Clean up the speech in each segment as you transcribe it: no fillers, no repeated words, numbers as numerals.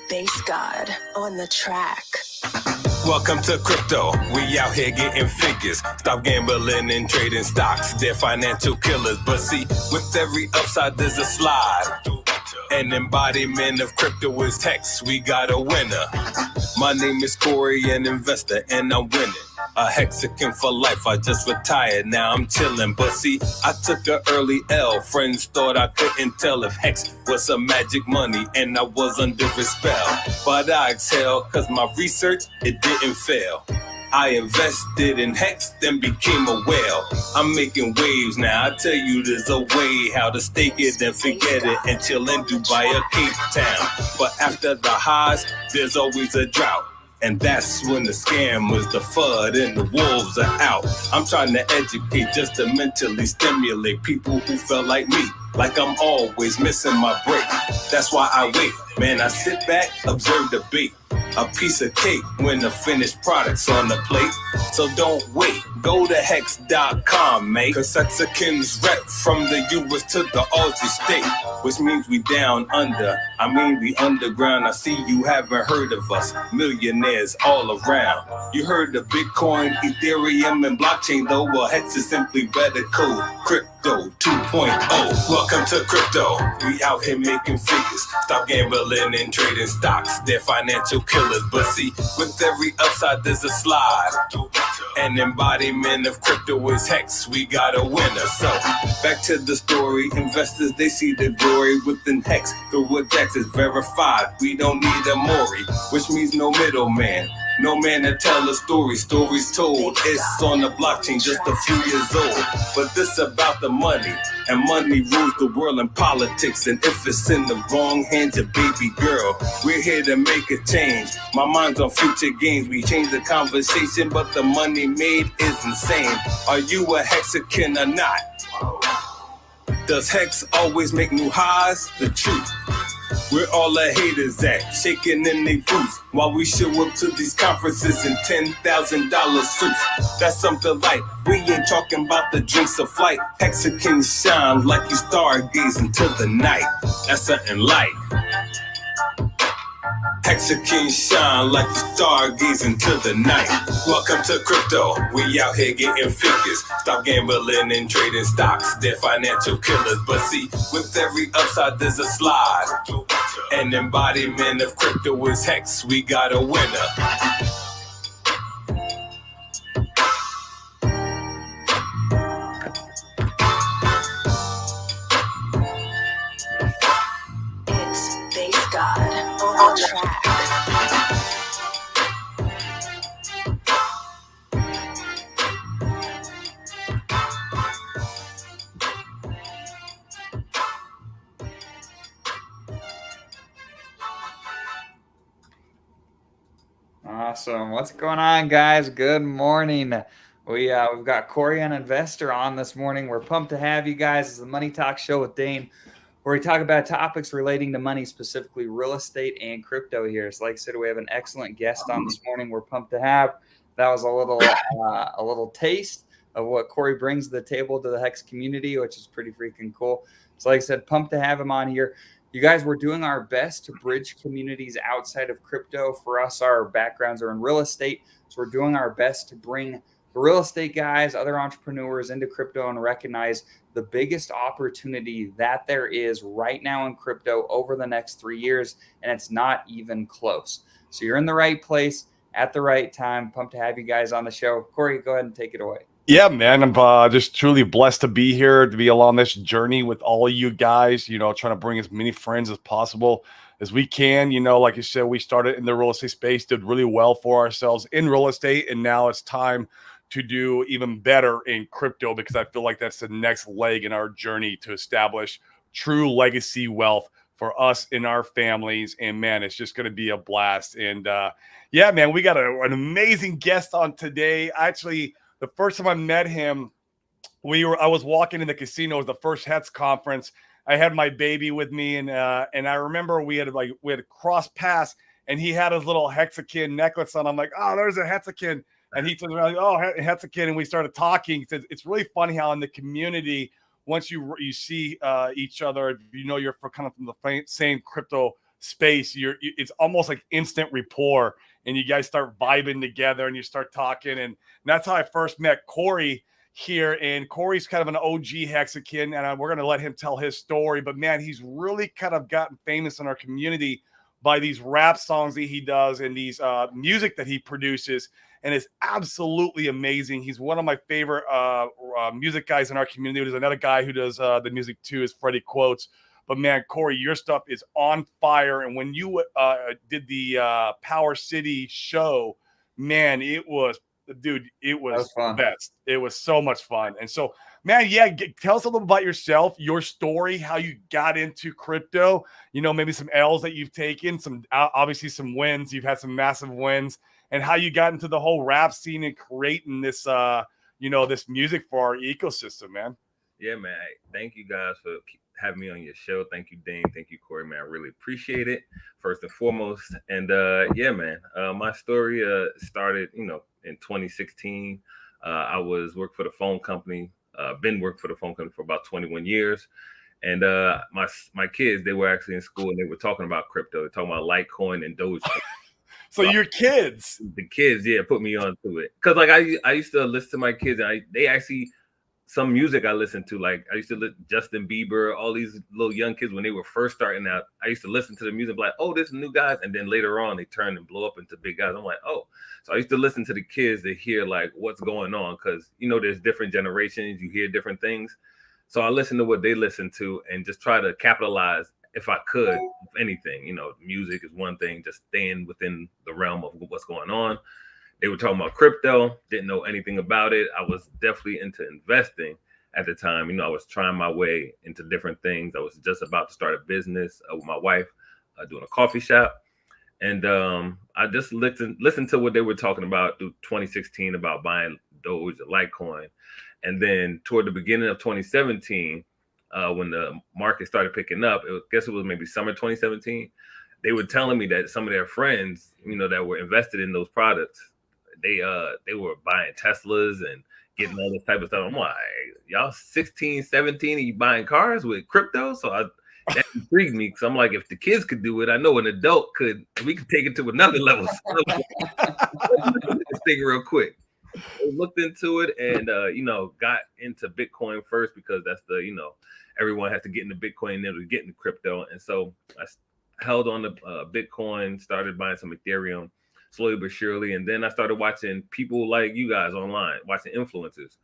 Base God on the track. Welcome to crypto. We out here getting figures. Stop gambling and trading stocks. They're financial killers. But see, with every upside, there's a slide. An embodiment of crypto is Hex. We got a winner. My name is Corey, an investor, and I'm winning. A Hexagon for life. I just retired, now I'm chilling. But see, I took an early L. Friends thought I couldn't tell if Hex was some magic money, and I was under a spell. But I exhaled, cause my research, it didn't fail. I invested in Hex, then became a whale. I'm making waves now. I tell you there's a way how to stake it, then forget it, and chill in Dubai or Cape Town. But after the highs, there's always a drought. And that's when the scammers, the FUD, and the wolves are out. I'm trying to educate just to mentally stimulate people who felt like me. Like I'm always missing my break. That's why I wait. Man, I sit back, observe the bait. A piece of cake when the finished product's on the plate. So don't wait, go to hex.com, mate. Cause Hexagon's rep from the US to the Aussie state. Which means we down under, I mean we underground. I see you haven't heard of us, millionaires all around. You heard of Bitcoin, Ethereum, and blockchain though. Well, Hex is simply better code, Crypto 2.0. Welcome to crypto, we out here making figures. Stop gambling and trading stocks, they're financial killers. But see, with every upside there's a slide. An embodiment of crypto is Hex, we got a winner. So, back to the story, investors, they see the glory within Hex. Through what Hex is verified, we don't need a Maury, which means no middleman. No man to tell a story, stories told. It's on the blockchain, just a few years old. But this about the money, and money rules the world in politics. And if it's in the wrong hands, your baby girl, we're here to make a change. My mind's on future gains. We change the conversation, but the money made is insane. Are you a Hexagon or not? Does Hex always make new highs? The truth. Where all the haters at, shaking in they boots, while we show up to these conferences in $10,000 suits. That's something like, we ain't talking about the drinks of flight. Hexagons shine like you stargazing to the night. That's something like. Hexagons shine like you stargazing to the night. Welcome to crypto, we out here getting figures. Stop gambling and trading stocks, they're financial killers. But see, with every upside there's a slide. An embodiment of crypto is Hex, we got a winner. It's Base God on the track. Awesome. What's going on, guys? Good morning. We've got Corey, an investor, on this morning. We're pumped to have you guys. It's the Money Talk Show with Dane, where we talk about topics relating to money, specifically real estate and crypto here. So like I said, we have an excellent guest on this morning. We're pumped to have. That was a little taste of what Corey brings to the table to the Hex community, which is pretty freaking cool. So like I said, pumped to have him on here. You guys, we're doing our best to bridge communities outside of crypto. For us, our backgrounds are in real estate. So we're doing our best to bring the real estate guys, other entrepreneurs into crypto and recognize the biggest opportunity that there is right now in crypto over the next 3 years. And it's not even close. So you're in the right place at the right time. Pumped to have you guys on the show. Corey, go ahead and take it away. Yeah, man, I'm just truly blessed to be here, to be along this journey with all of you guys, trying to bring as many friends as possible as we can. Like you said, we started in the real estate space, did really well for ourselves in real estate, and now it's time to do even better in crypto, because I feel like that's the next leg in our journey to establish true legacy wealth for us and our families. And man, it's just going to be a blast. And yeah, man, we got an amazing guest on today. Actually, the first time I met him, I was walking in the casino. It was the first Hex conference. I had my baby with me, and I remember we had cross paths, and he had his little Hexagon necklace on. I'm like, oh, there's a Hexagon. And he told me, oh, Hexagon, and we started talking. He said, it's really funny how in the community, once you see each other, you're kind of from the same crypto space, it's almost like instant rapport, and you guys start vibing together and you start talking. And that's how I first met Corey here. And Corey's kind of an OG Hexican, and we're going to let him tell his story. But man, he's really kind of gotten famous in our community by these rap songs that he does and these music that he produces. And it's absolutely amazing. He's one of my favorite music guys in our community. There's another guy who does the music too, is Freddie Quotes. But man, Corey, your stuff is on fire. And when you did the Power City show, man, it was the best. It was so much fun. And so, man, yeah, tell us a little about yourself, your story, how you got into crypto, maybe some L's that you've taken, obviously some wins. You've had some massive wins, and how you got into the whole rap scene and creating this, this music for our ecosystem, man. Yeah, man. Thank you guys for having me on your show. Thank you, Dane. Thank you, Corey, man. I really appreciate it, first and foremost. And yeah, man, my story started, in 2016. I was working for the phone company, been working for the phone company for about 21 years. And my kids, they were actually in school and they were talking about crypto. They're talking about Litecoin and Doge. So your kids? The kids, yeah, put me onto it. Because like I used to listen to my kids, and they actually, some music I listened to, like I used to listen to Justin Bieber, all these little young kids when they were first starting out. I used to listen to the music like, oh, this is new guys. And then later on, they turn and blow up into big guys. I'm like, oh. So I used to listen to the kids to hear like what's going on, because, there's different generations. You hear different things. So I listened to what they listen to and just try to capitalize if I could, if anything. Music is one thing, just staying within the realm of what's going on. They were talking about crypto, didn't know anything about it. I was definitely into investing at the time. I was trying my way into different things. I was just about to start a business with my wife, doing a coffee shop. And I just listened to what they were talking about through 2016 about buying Doge, Litecoin. And then toward the beginning of 2017, when the market started picking up, I guess it was maybe summer 2017, they were telling me that some of their friends, that were invested in those products, they were buying Teslas and getting all this type of stuff. I'm like, y'all 16, 17, and you buying cars with crypto? So that intrigued me, because I'm like, if the kids could do it, I know an adult could. We could take it to another level. So this thing real quick. I looked into it and got into Bitcoin first, because that's the everyone has to get into Bitcoin in order to get into crypto. And so I held on to Bitcoin, started buying some Ethereum slowly but surely. And then I started watching people like you guys online, watching influencers,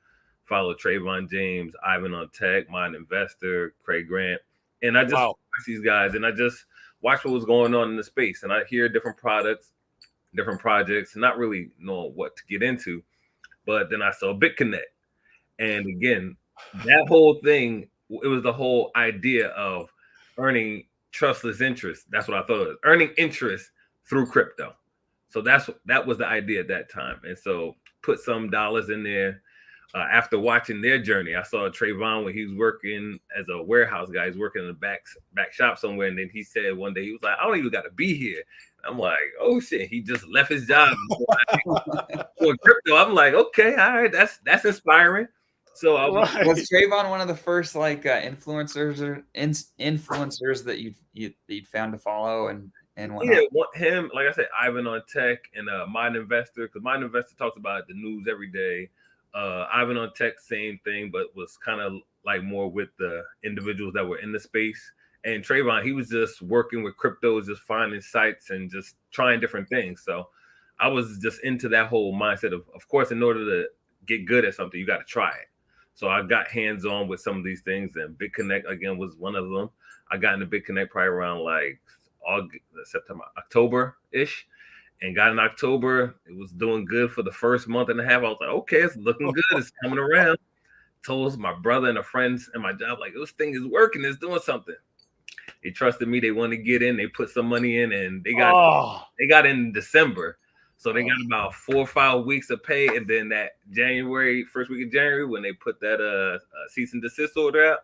follow Trayvon James, Ivan on Tech, Mind Investor, Craig Grant. And I just watch these guys and I just watch what was going on in the space. And I hear different products, different projects, not really know what to get into. But then I saw BitConnect. And again, that whole thing, it was the whole idea of earning trustless interest. That's what I thought it was, earning interest through crypto. So that was the idea at that time. And so put some dollars in there. After watching their journey, I saw Trayvon when he was working as a warehouse guy. He's working in the back shop somewhere. And then he said one day, he was like, I don't even got to be here. I'm like, oh shit, he just left his job for crypto. I'm like, okay, all right, that's inspiring. So was Trayvon one of the first influencers that you'd found to follow and whatnot? Yeah, him, like I said, Ivan on Tech and Mind Investor, because Mind Investor talks about the news every day. Ivan on Tech, same thing, but was kind of like more with the individuals that were in the space. And Trayvon, he was just working with crypto, just finding sites and just trying different things. So I was just into that whole mindset of course, in order to get good at something, you got to try it. So I got hands-on with some of these things, and BitConnect again was one of them. I got into BitConnect probably around like September, October-ish, and got in October. It was doing good for the first month and a half. I was like, okay, it's looking good. It's coming around. Told my brother and the friends in my job, like, this thing is working. It's doing something. They trusted me. They wanted to get in. They put some money in, and they got in December. So they got about 4 or 5 weeks of pay, and then that first week of January, when they put that cease and desist order out,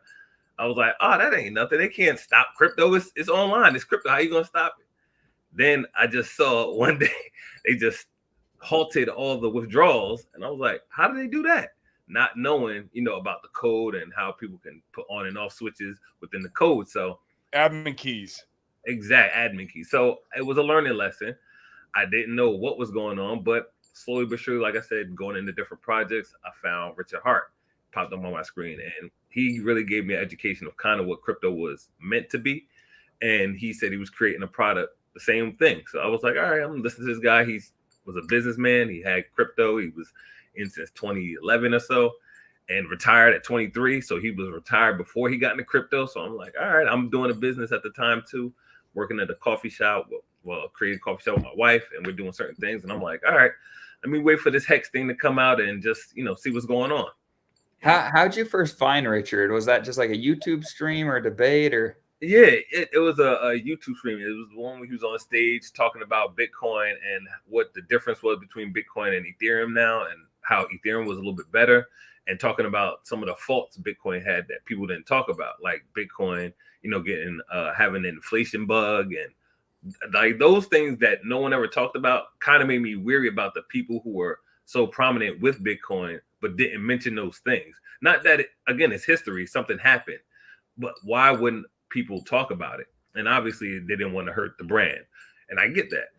I was like, oh, that ain't nothing. They can't stop crypto. It's online. It's crypto. How you gonna stop it? Then I just saw one day they just halted all the withdrawals, and I was like, how do they do that? Not knowing, about the code and how people can put on and off switches within the code. So admin keys. exact admin key. So it was a learning lesson. I didn't know what was going on, but slowly but surely, like I said, going into different projects, I found Richard Hart popped up on my screen, and he really gave me an education of kind of what crypto was meant to be. And he said he was creating a product, the same thing. So I was like, all right, I'm listening to this guy. He was a businessman. He had crypto. He was in since 2011 or so, and retired at 23. So he was retired before he got into crypto. So I'm like, all right, I'm doing a business at the time too, working at a coffee shop. Well, creating a coffee shop with my wife, and we're doing certain things. And I'm like, all right, let me wait for this Hex thing to come out and just, see what's going on. How'd you first find Richard? Was that just like a YouTube stream or a debate or? Yeah, it was a YouTube stream. It was the one where he was on stage talking about Bitcoin and what the difference was between Bitcoin and Ethereum now, and how Ethereum was a little bit better, and talking about some of the faults Bitcoin had that people didn't talk about, like Bitcoin, getting having an inflation bug, and like those things that no one ever talked about kind of made me weary about the people who were so prominent with Bitcoin but didn't mention those things. Not that again, it's history, something happened, but why wouldn't people talk about it? And obviously they didn't want to hurt the brand, and I get that,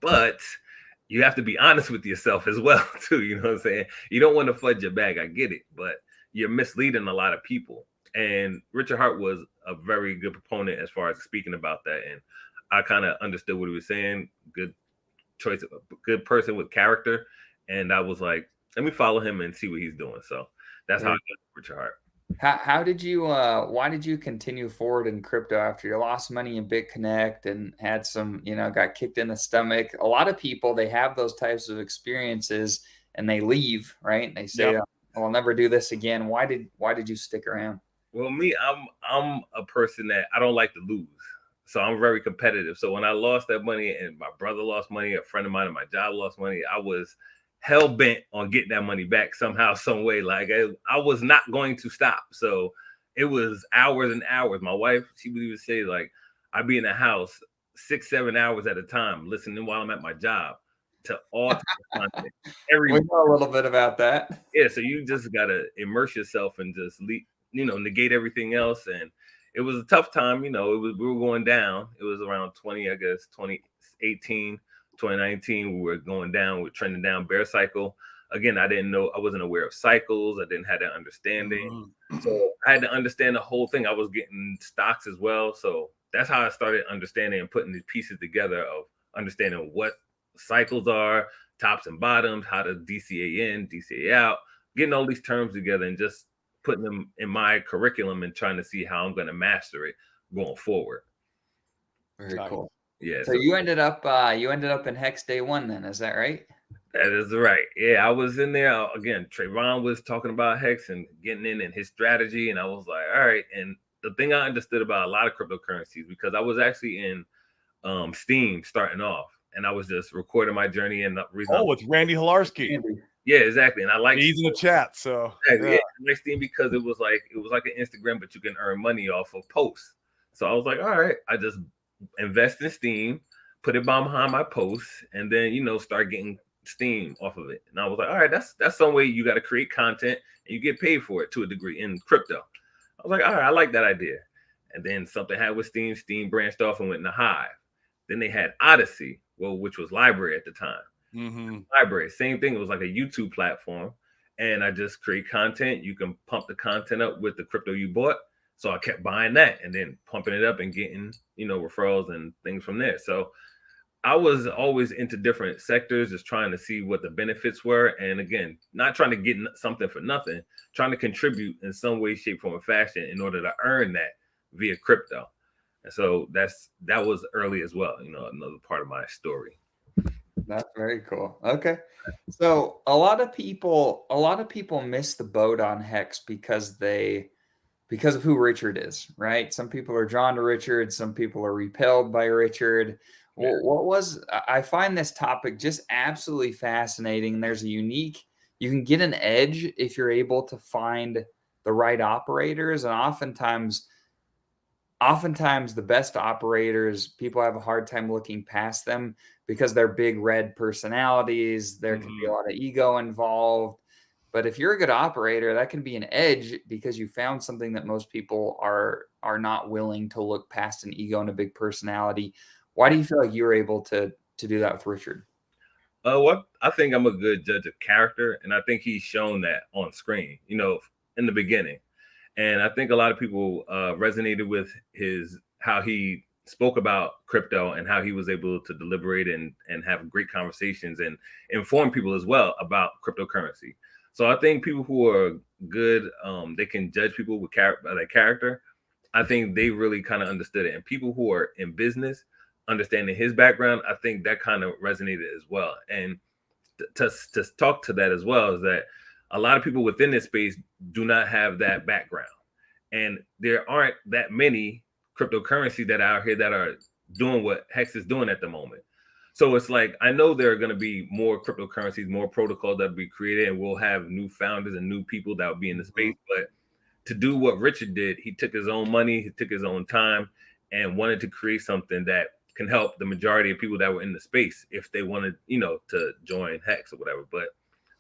but you have to be honest with yourself as well too. You know what I'm saying? You don't want to fudge your bag. I get it, but you're misleading a lot of people. And Richard Hart was a very good proponent as far as speaking about that, and I kind of understood what he was saying. Good choice, a good person with character, and I was like, let me follow him and see what he's doing. So that's how I got Richard Hart. How did you why did you continue forward in crypto after you lost money in BitConnect and had some, got kicked in the stomach? A lot of people, they have those types of experiences and they leave, right? And they say, I'll never do this again. Why did you stick around? Well, me, I'm a person that I don't like to lose. So I'm very competitive. So when I lost that money and my brother lost money, a friend of mine at my job lost money, I was hell bent on getting that money back somehow, some way. Like I was not going to stop. So it was hours and hours. My wife, she would even say, like, I'd be in the house 6-7 hours at a time listening while I'm at my job to all content. We know a little bit about that. Yeah, so you just gotta immerse yourself and just negate everything else. And it was a tough time. We were going down. It was around 2018. 2019, we were going down, we're trending down, bear cycle. Again, I wasn't aware of cycles. I didn't have that understanding. So I had to understand the whole thing. I was getting stocks as well. So that's how I started understanding and putting these pieces together of understanding what cycles are, tops and bottoms, how to DCA in, DCA out, getting all these terms together and just putting them in my curriculum and trying to see how I'm going to master it going forward. Very cool. Yeah. So you ended up in Hex day one then, is that right? That is right. Yeah, I was in there. Again, Trayvon was talking about Hex and getting in and his strategy. And I was like, all right. And the thing I understood about a lot of cryptocurrencies, because I was actually in Steam starting off, and I was just recording my journey. And with Randy Hilarski. Yeah, exactly. And I like he's in the chat. So yeah, I like Steam because it was like an Instagram, but you can earn money off of posts. So I was like, all right, I just invest in Steam, put it behind my posts, and then start getting Steam off of it. And I was like, all right, that's some way you got to create content and you get paid for it to a degree in crypto. I was like, all right, I like that idea. And then something happened with Steam. Steam branched off and went into Hive. Then they had Odyssey, which was Library at the time. Library, same thing. It was like a YouTube platform, and I just create content. You can pump the content up with the crypto you bought. So I kept buying that and then pumping it up and getting, referrals and things from there. So I was always into different sectors, just trying to see what the benefits were. And again, not trying to get something for nothing, trying to contribute in some way, shape, form, or fashion in order to earn that via crypto. And so that was early as well, another part of my story. That's very cool. Okay. So a lot of people miss the boat on Hex because of who Richard is, right? Some people are drawn to Richard. Some people are repelled by Richard. I find this topic just absolutely fascinating. There's you can get an edge if you're able to find the right operators. And oftentimes the best operators, people have a hard time looking past them because they're big red personalities. There can be a lot of ego involved. But if you're a good operator, that can be an edge because you found something that most people are are not willing to look past an ego and a big personality. Why do you feel like you were able to do that with Richard? What I think I'm a good judge of character, and I think he's shown that on screen, in the beginning. And I think a lot of people resonated with how he spoke about crypto and how he was able to deliberate and have great conversations and inform people as well about cryptocurrency. So I think people who are good, they can judge people with by their character. I think they really kind of understood it. And people who are in business, understanding his background, I think that kind of resonated as well. And to talk to that as well is that a lot of people within this space do not have that background. And there aren't that many cryptocurrency that are out here that are doing what Hex is doing at the moment. So it's like, I know there are going to be more cryptocurrencies, more protocols that will be created, and we'll have new founders and new people that will be in the space. But to do what Richard did, he took his own money, he took his own time, and wanted to create something that can help the majority of people that were in the space if they wanted, to join Hex or whatever. But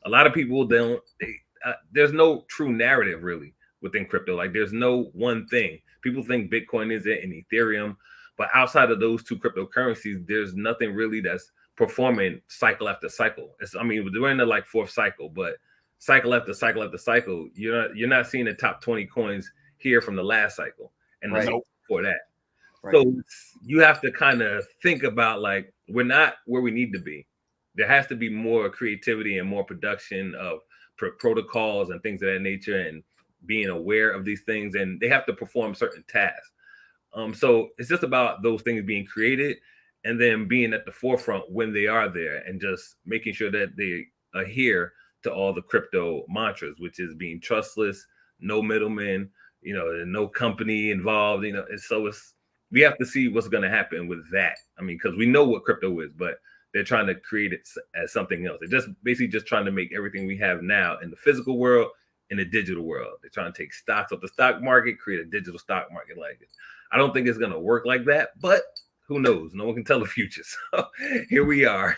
a lot of people there's no true narrative really within crypto. Like there's no one thing. People think Bitcoin is it and Ethereum, but outside of those two cryptocurrencies, there's nothing really that's performing cycle after cycle. We're in the like fourth cycle, but cycle after cycle after cycle, you're not seeing the top 20 coins here from the last cycle and Right. before that. Right. So you have to kind of think about like, we're not where we need to be. There has to be more creativity and more production of protocols and things of that nature, and being aware of these things, and they have to perform certain tasks. So it's just about those things being created and then being at the forefront when they are there, and just making sure that they adhere to all the crypto mantras, which is being trustless, no middlemen, no company involved, and so we have to see what's going to happen with that. Because we know what crypto is, but they're trying to create it as something else. They're just basically just trying to make everything we have now in the physical world in the digital world. They're trying to take stocks off the stock market, create a digital stock market like it. I don't think it's going to work like that, but who knows? No one can tell the future. So here we are,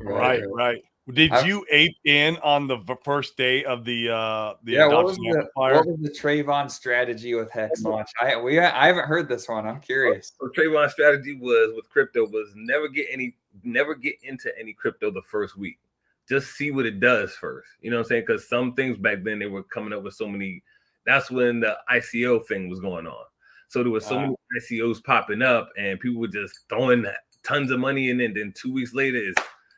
Right. Did you ape in on the first day of the What adoption was amplifier? what was the Trayvon strategy with Hex launch? I haven't heard this one. I'm curious. So Trayvon's strategy with crypto was never get into any crypto the first week. Just see what it does first. You know what I'm saying? Because some things back then, they were coming up with so many. That's when the ICO thing was going on. So there was so many ICOs popping up, and people were just throwing tons of money in, and then 2 weeks later,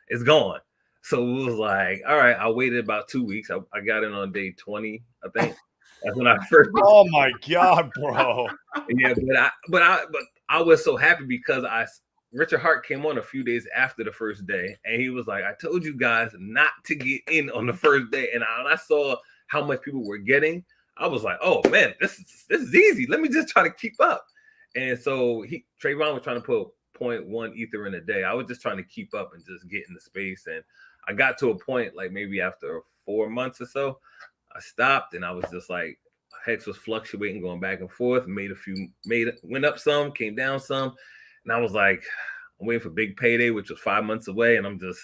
it's gone. So it was like, all right, I waited about 2 weeks. I got in on day 20, I think. That's when I first. Oh my God, bro! Yeah, but I was so happy because Richard Hart came on a few days after the first day, and he was like, I told you guys not to get in on the first day. And I saw how much people were getting, I was like, oh man, this is easy. Let me just try to keep up. And so Trayvon was trying to put 0.1 Ether in a day. I was just trying to keep up and just get in the space. And I got to a point, like maybe after 4 months or so, I stopped, and I was just like, Hex was fluctuating, going back and forth, went up some, came down some. And I was like, I'm waiting for big payday, which was 5 months away. And I'm just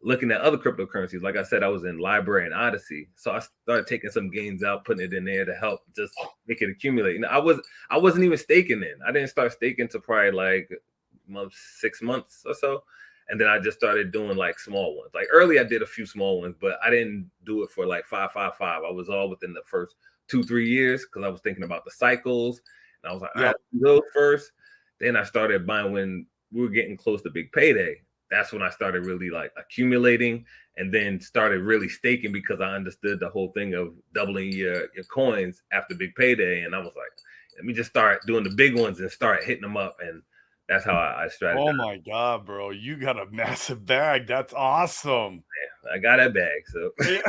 looking at other cryptocurrencies. Like I said, I was in Library and Odyssey. So I started taking some gains out, putting it in there to help just make it accumulate. I wasn't even staking then. I didn't start staking till probably like 6 months or so. And then I just started doing like small ones. Like early, I did a few small ones, but I didn't do it for like 555. I was all within the first 2-3 years because I was thinking about the cycles. And I was like, I'll do those first. Then I started buying when we were getting close to big payday. That's when I started really like accumulating, and then started really staking because I understood the whole thing of doubling your coins after big payday. And I was like, let me just start doing the big ones and start hitting them up. And that's how I strategized. Oh my God, bro. You got a massive bag. That's awesome. Yeah, I got a bag. So you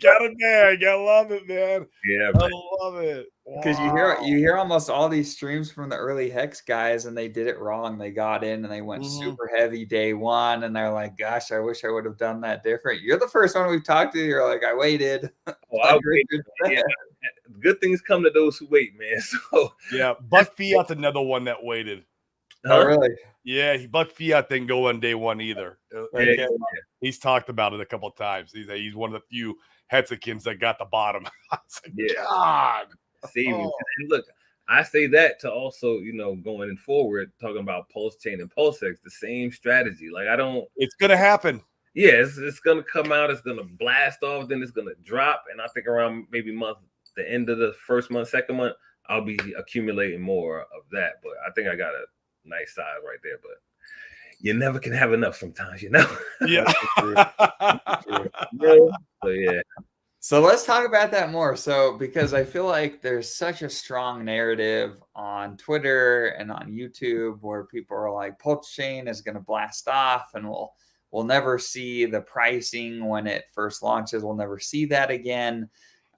got a bag. I love it, man. Yeah, I love it. Because you hear almost all these streams from the early Hex guys, and they did it wrong. They got in and they went super heavy day one, and they're like, gosh, I wish I would have done that different. You're the first one we've talked to. You're like, I waited. I waited. Yeah. Good things come to those who wait, man. So yeah, Buck Fiat's another one that waited. Oh, really? Yeah, Buck Fiat didn't go on day one either. Yeah. He's talked about it a couple of times. He's one of the few Hexicans that got the bottom. I was like, God. Saving. And look, I say that to also, going forward, talking about Pulse Chain and PulseX, the same strategy. Like I don't. It's gonna happen. Yeah, it's gonna come out. It's gonna blast off. Then it's gonna drop. And I think around maybe the end of the first month, second month, I'll be accumulating more of that. But I think I got a nice size right there. But you never can have enough sometimes, Yeah. So yeah. So let's talk about that more. So because I feel like there's such a strong narrative on Twitter and on YouTube where people are like, Pulse Chain is going to blast off, and we'll never see the pricing when it first launches. We'll never see that again.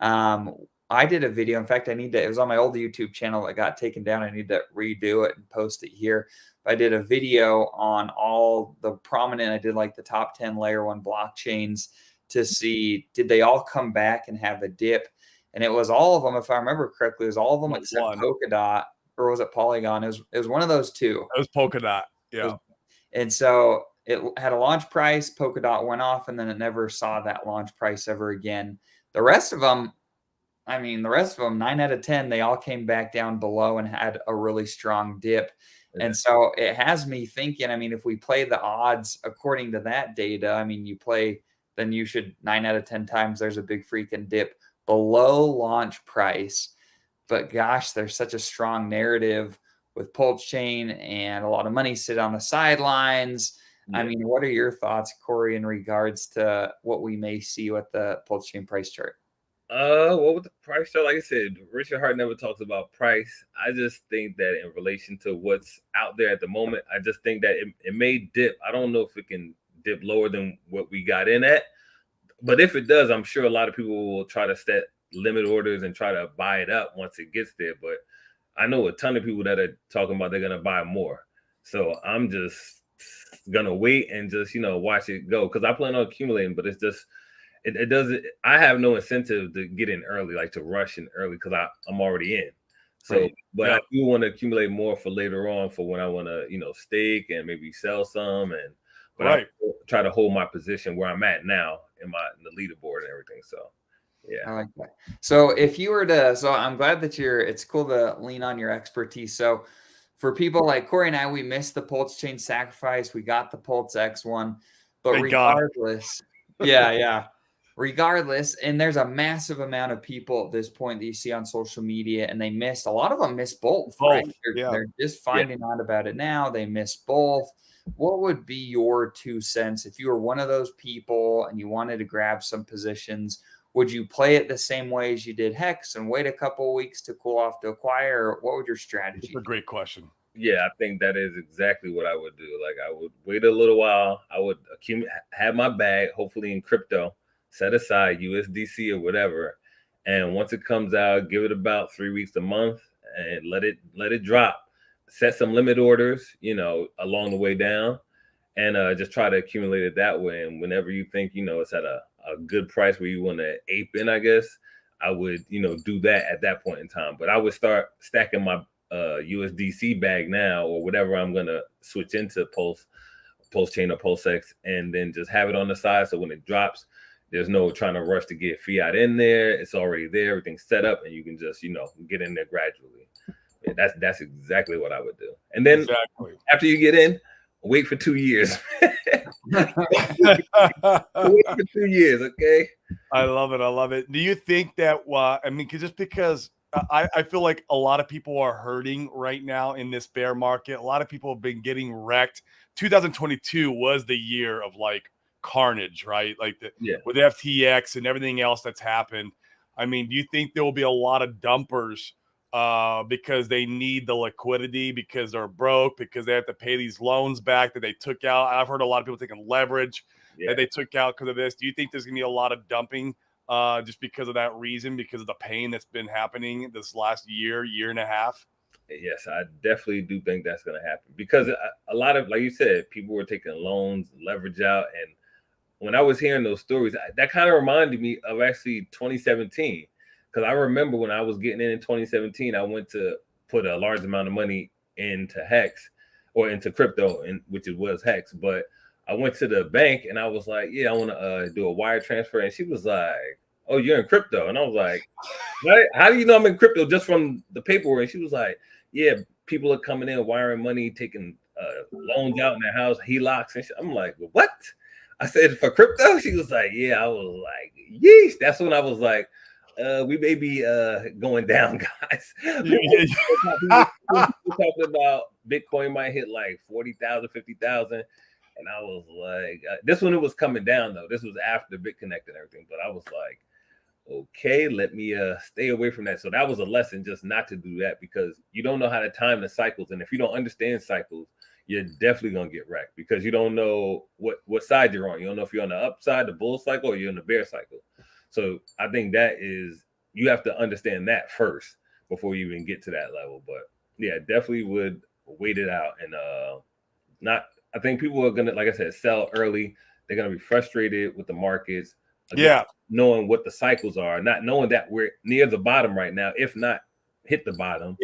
I did a video. In fact, it was on my old YouTube channel that got taken down. I need to redo it and post it here. I did a video on all the prominent, I did like the top 10 layer 1 blockchains to see, did they all come back and have a dip? And it was all of them, if I remember correctly, it was all of them except Polkadot, or was it Polygon? It was one of those two. It was Polkadot. Yeah. And so it had a launch price, Polkadot went off, and then it never saw that launch price ever again. The rest of them, 9 out of 10, they all came back down below and had a really strong dip. Yeah. And so it has me thinking, if we play the odds according to that data, you play, then you should 9 out of 10 times there's a big freaking dip below launch price. But gosh, there's such a strong narrative with Pulse Chain and a lot of money sit on the sidelines. Yeah. What are your thoughts, Corey, in regards to what we may see with the Pulse Chain price chart? What with the price chart? Like I said, Richard Hart never talks about price. I just think that in relation to what's out there at the moment, I just think that it may dip. I don't know if it can dip lower than what we got in at, but if it does, I'm sure a lot of people will try to set limit orders and try to buy it up once it gets there. But I know a ton of people that are talking about they're going to buy more. So I'm just going to wait and just, watch it go. Cause I plan on accumulating, but it's just, it doesn't, I have no incentive to get in early, like to rush in early, because I'm already in. So, right. But yeah. I do want to accumulate more for later on for when I want to, stake and maybe sell some. But right. I try to hold my position where I'm at now in the leaderboard and everything. So, yeah. I like that. So if you were to, I'm glad that it's cool to lean on your expertise. So for people like Corey and I, we missed the Pulse Chain sacrifice. We got the Pulse X one, but regardless, yeah. Regardless, and there's a massive amount of people at this point that you see on social media, and a lot of them missed both. Right? They're just finding out about it now. They missed both. What would be your 2 cents if you were one of those people and you wanted to grab some positions? Would you play it the same way as you did Hex and wait a couple of weeks to cool off to acquire? Or what would your strategy be? That's a great question. Yeah, I think that is exactly what I would do. Like I would wait a little while. I would have my bag, hopefully in crypto, set aside USDC or whatever. And once it comes out, give it about 3 weeks, a month, and let it drop. Set some limit orders, along the way down, and just try to accumulate it that way. And whenever you think, it's at a good price where you want to ape in, I guess, I would, do that at that point in time. But I would start stacking my USDC bag now, or whatever I'm going to switch into Pulse Chain or PulseX, and then just have it on the side. So when it drops, there's no trying to rush to get fiat in there. It's already there. Everything's set up, and you can just, get in there gradually. Yeah, that's exactly what I would do. And then after you get in, wait for 2 years. Wait for 2 years, okay? I love it. Do you think that, because I feel like a lot of people are hurting right now in this bear market. A lot of people have been getting wrecked. 2022 was the year of like carnage, right? Like with FTX and everything else that's happened. Do you think there will be a lot of dumpers because they need the liquidity, because they're broke, because they have to pay these loans back that they took out? I've heard a lot of people taking leverage that they took out because of this. Do you think there's going to be a lot of dumping just because of that reason, because of the pain that's been happening this last year and a half? Yes, I definitely do think that's going to happen, because a lot of, like you said, people were taking loans, leverage out. And when I was hearing those stories, that kind of reminded me of actually 2017. Because I remember when I was getting in 2017, I went to put a large amount of money into Hex, or into crypto, which it was Hex. But I went to the bank and I was like, I want to do a wire transfer. And she was like, "Oh, you're in crypto," and I was like, "Right? How do you know I'm in crypto just from the paperwork?" And she was like, "Yeah, people are coming in, wiring money, taking loans out in their house, HELOCs." And I'm like, "What?" I said, "For crypto?" She was like, "Yeah." I was like, "Yeesh." That's when I was like, we may be going down, guys. We're talking about Bitcoin might hit like 40,000, 50,000. And I was like, this one, it was coming down though. This was after BitConnect and everything. But I was like, okay, let me stay away from that. So that was a lesson, just not to do that, because you don't know how to time the cycles. And if you don't understand cycles, you're definitely gonna get wrecked, because you don't know what side you're on. You don't know if you're on the upside, the bull cycle, or you're in the bear cycle. So I think that is, you have to understand that first before you even get to that level. But yeah, definitely would wait it out and not. I think people are gonna, like I said, sell early. They're gonna be frustrated with the markets. Again, Yeah. knowing what the cycles are, not knowing that we're near the bottom right now, if not hit the bottom.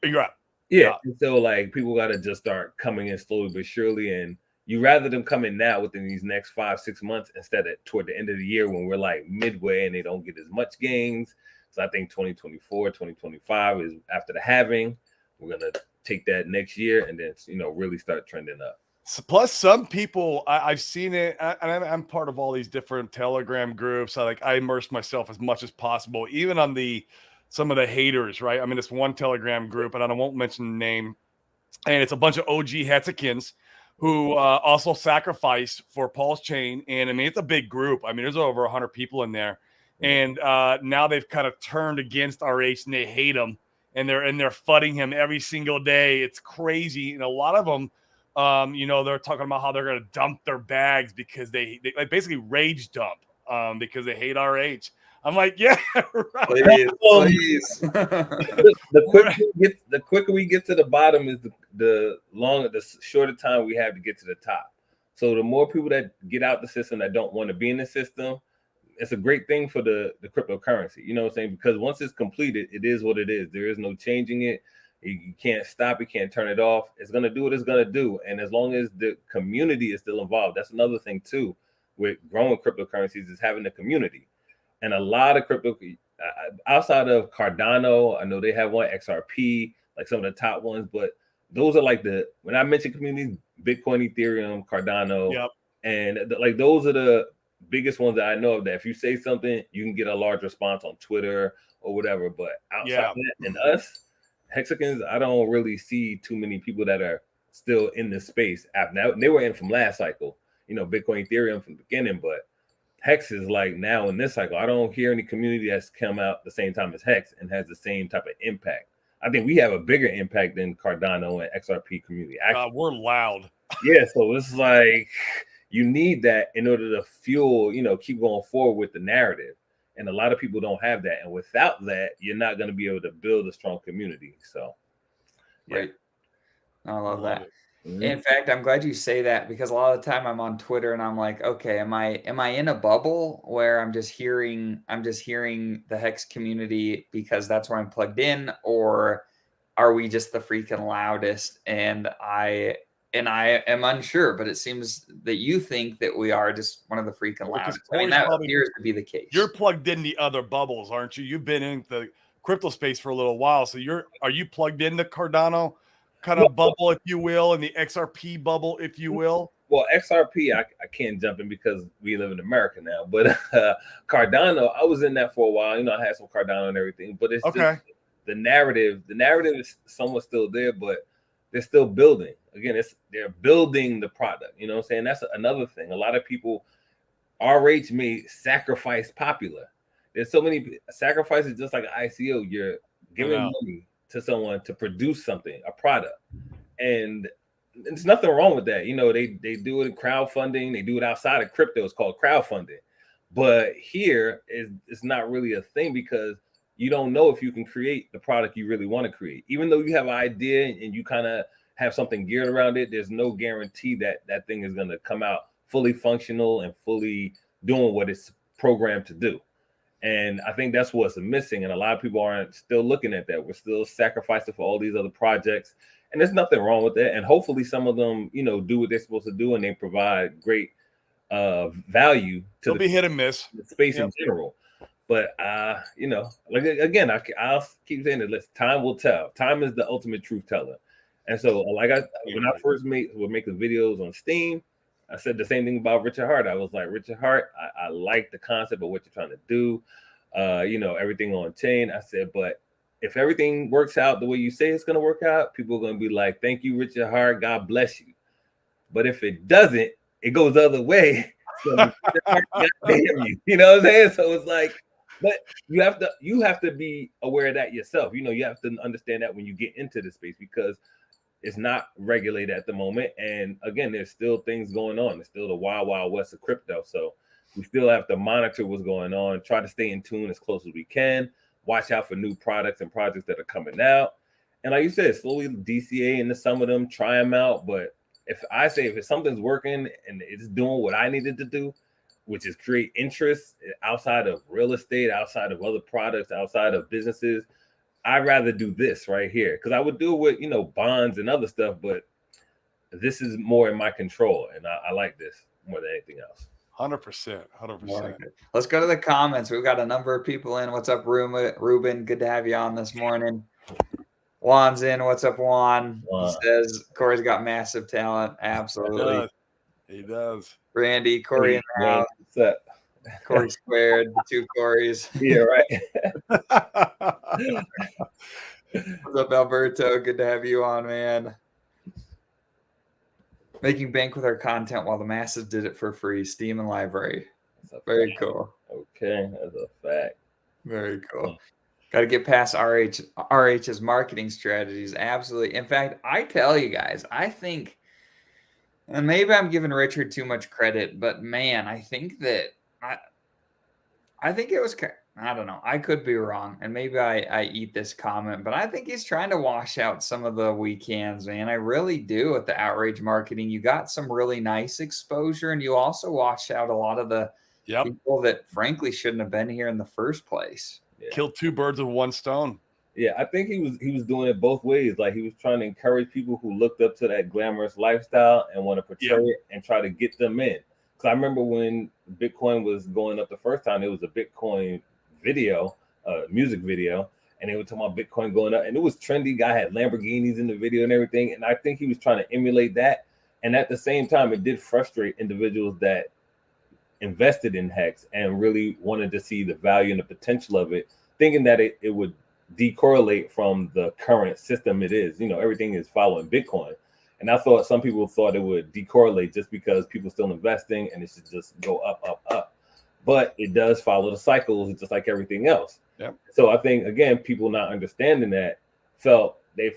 You're right. Yeah. And so like people got to just start coming in slowly but surely. And you rather them come in now within these next 5-6 months instead of toward the end of the year when we're like midway and they don't get as much gains. So I think 2024, 2025 is after the halving. We're going to take that next year and then, really start trending up. So plus, some people I've seen it, and I'm part of all these different Telegram groups. I immerse myself as much as possible, even on some of the haters, right? I mean, it's one Telegram group, and I won't mention the name, and it's a bunch of OG Hexicans who also sacrificed for Pulse Chain, and I mean, it's a big group. I mean, there's over 100 people in there, and now they've kind of turned against RH, and they hate him, and they're fudding him every single day. It's crazy, and a lot of them. They're talking about how they're going to dump their bags because they like basically rage dump because they hate RH. I'm like, yeah, right. Please. The quicker we get to the bottom is the shorter time we have to get to the top. So the more people that get out the system that don't want to be in the system, it's a great thing for the cryptocurrency. You know what I'm saying? Because once it's completed, it is what it is. There is no changing it. You can't stop it, can't turn it off. It's going to do what it's going to do. And as long as the community is still involved, that's another thing too with growing cryptocurrencies, is having a community. And a lot of crypto, outside of Cardano, I know they have one, XRP, like some of the top ones, but those are like when I mention communities, Bitcoin, Ethereum, Cardano, yep. And like those are the biggest ones that I know of, that if you say something, you can get a large response on Twitter or whatever. But outside of that, and us, Hexicans, I don't really see too many people that are still in this space. Now they were in from last cycle, Bitcoin, Ethereum from the beginning, but Hex is like now in this cycle. I don't hear any community that's come out the same time as Hex and has the same type of impact. I think we have a bigger impact than Cardano and XRP community. Actually, we're loud. Yeah, so it's like you need that in order to fuel, keep going forward with the narrative. And a lot of people don't have that. And without that, you're not going to be able to build a strong community. So, yeah. Right. I love that. Mm-hmm. In fact, I'm glad you say that, because a lot of the time I'm on Twitter and I'm like, okay, am I in a bubble where I'm just hearing the Hex community because that's where I'm plugged in, or are we just the freaking loudest? And I am unsure, but it seems that you think that we are just one of the freaking loudest. I mean, that appears to be the case. You're plugged in the other bubbles, aren't you? You've been in the crypto space for a little while. So are you plugged in the Cardano kind of bubble, if you will, and the XRP bubble, if you will? Well, XRP, I can't jump in because we live in America now. But Cardano, I was in that for a while. I had some Cardano and everything. But it's okay. The narrative is somewhat still there, but they're still building. Again, they're building the product. You know what I'm saying? That's another thing. A lot of people, RH may sacrifice popular. There's so many sacrifices, just like ICO. You're giving money to someone to produce something, a product. And there's nothing wrong with that. They do it in crowdfunding. They do it outside of crypto. It's called crowdfunding. But here, it's not really a thing, because you don't know if you can create the product you really want to create. Even though you have an idea and you kind of have something geared around it, there's no guarantee that that thing is going to come out fully functional and fully doing what it's programmed to do. And I think that's what's missing. And a lot of people aren't still looking at that. We're still sacrificing for all these other projects. And there's nothing wrong with that. And hopefully some of them, do what they're supposed to do, and they provide great value to be hit and miss the space in general. But you know, like again, I'll keep saying it. Time will tell. Time is the ultimate truth teller. And so, like when I first was making videos on Steam, I said the same thing about Richard Hart. I was like, Richard Hart, I like the concept of what you're trying to do. You know, everything on chain. I said, but if everything works out the way you say it's going to work out, people are going to be like, thank you, Richard Hart. God bless you. But if it doesn't, it goes the other way. So God damn you. You know what I'm saying? So it's like, but you have to be aware of that yourself. You know, you have to understand that when you get into the space, because it's not regulated at the moment. And again, there's still things going on. There's still the wild, wild west of crypto. So we still have to monitor what's going on, try to stay in tune as close as we can, watch out for new products and projects that are coming out. And like you said, slowly DCA into some of them, try them out. But if something's working and it's doing what I needed to do, which is create interest outside of real estate, outside of other products, outside of businesses, I'd rather do this right here. Because I would do it with, you know, bonds and other stuff, but this is more in my control. And I like this more than anything else. 100%. 100%. Let's go to the comments. We've got a number of people in. What's up, Ruben? Good to have you on this morning. Juan's in. What's up, Juan? He says Corey's got massive talent. Absolutely. He does. Randy, Corey in the house. What's up? Corey squared, 2 Corys. Yeah, right. What's up, Alberto? Good to have you on, man. Making bank with our content while the masses did it for free. Steam and library. Very cool. Okay, that's a fact. Very cool. Got to get past RH's marketing strategies. Absolutely. In fact, I tell you guys, I think, and maybe I'm giving Richard too much credit, but man, I think that I think it was, I don't know. I could be wrong. And maybe I eat this comment, but I think he's trying to wash out some of the weak hands, man. I really do with the outrage marketing. You got some really nice exposure, and you also washed out a lot of the people that frankly shouldn't have been here in the first place. Yeah. Killed 2 birds with 1 stone. Yeah, I think he was doing it both ways. Like he was trying to encourage people who looked up to that glamorous lifestyle and want to portray it and try to get them in. Because I remember when Bitcoin was going up the first time, it was a Bitcoin video, music video, and they were talking about Bitcoin going up, and it was trendy. Guy had Lamborghinis in the video and everything, and I think he was trying to emulate that. And at the same time, it did frustrate individuals that invested in Hex and really wanted to see the value and the potential of it, thinking that it would decorrelate from the current system it is. You know, everything is following Bitcoin. And I thought some people thought it would decorrelate just because people still investing and it should just go up, up, up. But it does follow the cycles just like everything else. Yep. So I think, again, people not understanding that felt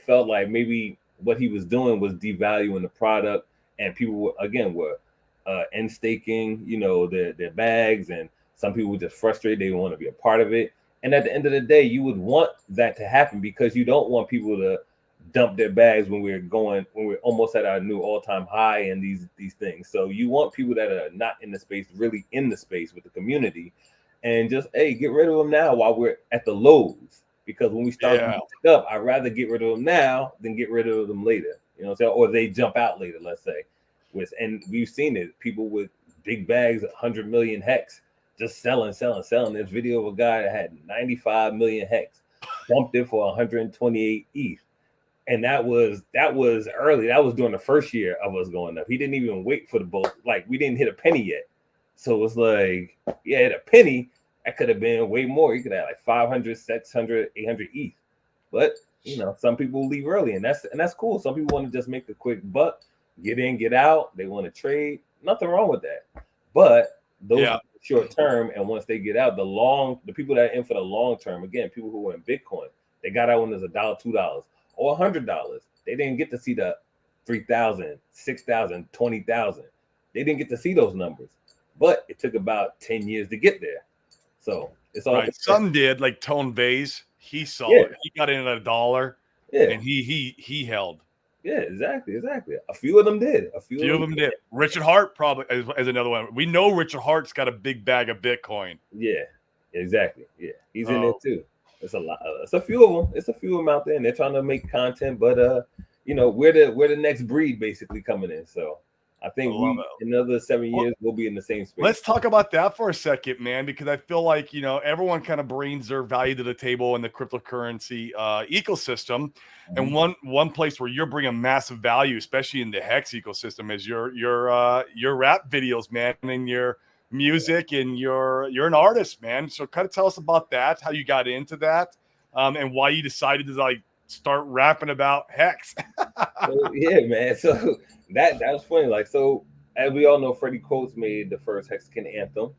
like maybe what he was doing was devaluing the product, and people were end staking, you know, their bags, and some people were just frustrated. They want to be a part of it. And at the end of the day, you would want that to happen because you don't want people to dump their bags when we're almost at our new all-time high and these things. So you want people that are not in the space, really in the space with the community, and just, hey, get rid of them now while we're at the lows. Because when we start to pick up, I'd rather get rid of them now than get rid of them later. You know what I'm saying? Or they jump out later, let's say. And we've seen it. People with big bags, 100 million Hex, just selling. This video of a guy that had 95 million Hex, dumped it for 128 ETH. And that was early. That was during the first year of us going up. He didn't even wait for the boat. Like, we didn't hit a penny yet. So it's like, yeah, at a penny, that could have been way more. You could have like 500, 600, 800 ETH. But, you know, some people leave early, and that's cool. Some people want to just make a quick buck, get in, get out. They want to trade. Nothing wrong with that. But those are short term, and once they get out, the people that are in for the long term, again, people who are in Bitcoin, they got out when there's $1, $2, or $100. They didn't get to see the 3,000, 6,000, 20,000. They didn't get to see those numbers. But it took about 10 years to get there. So it's all right. Some did, like Tone Vase. He saw it. He got in at $1. Yeah. And he held. Yeah, exactly. A few of them did. A few of them did. Richard Hart probably is another one. We know Richard Hart's got a big bag of Bitcoin. Yeah, exactly. Yeah, he's in there too. It's a lot. It's a few of them. It's a few of them out there, and they're trying to make content. But you know, we're the next breed basically coming in. So I think love in another 7 years we'll be in the same space. Let's talk about that for a second, man, because I feel like, everyone kind of brings their value to the table in the cryptocurrency ecosystem. And one place where you're bringing massive value, especially in the Hex ecosystem, is your rap videos, man, and your music, and you're an artist, man. So kind of tell us about that, how you got into that, and why you decided to like start rapping about Hex. So, yeah, man. So that was funny. Like, so as we all know, Freddie Quotes made the first Hexagon anthem,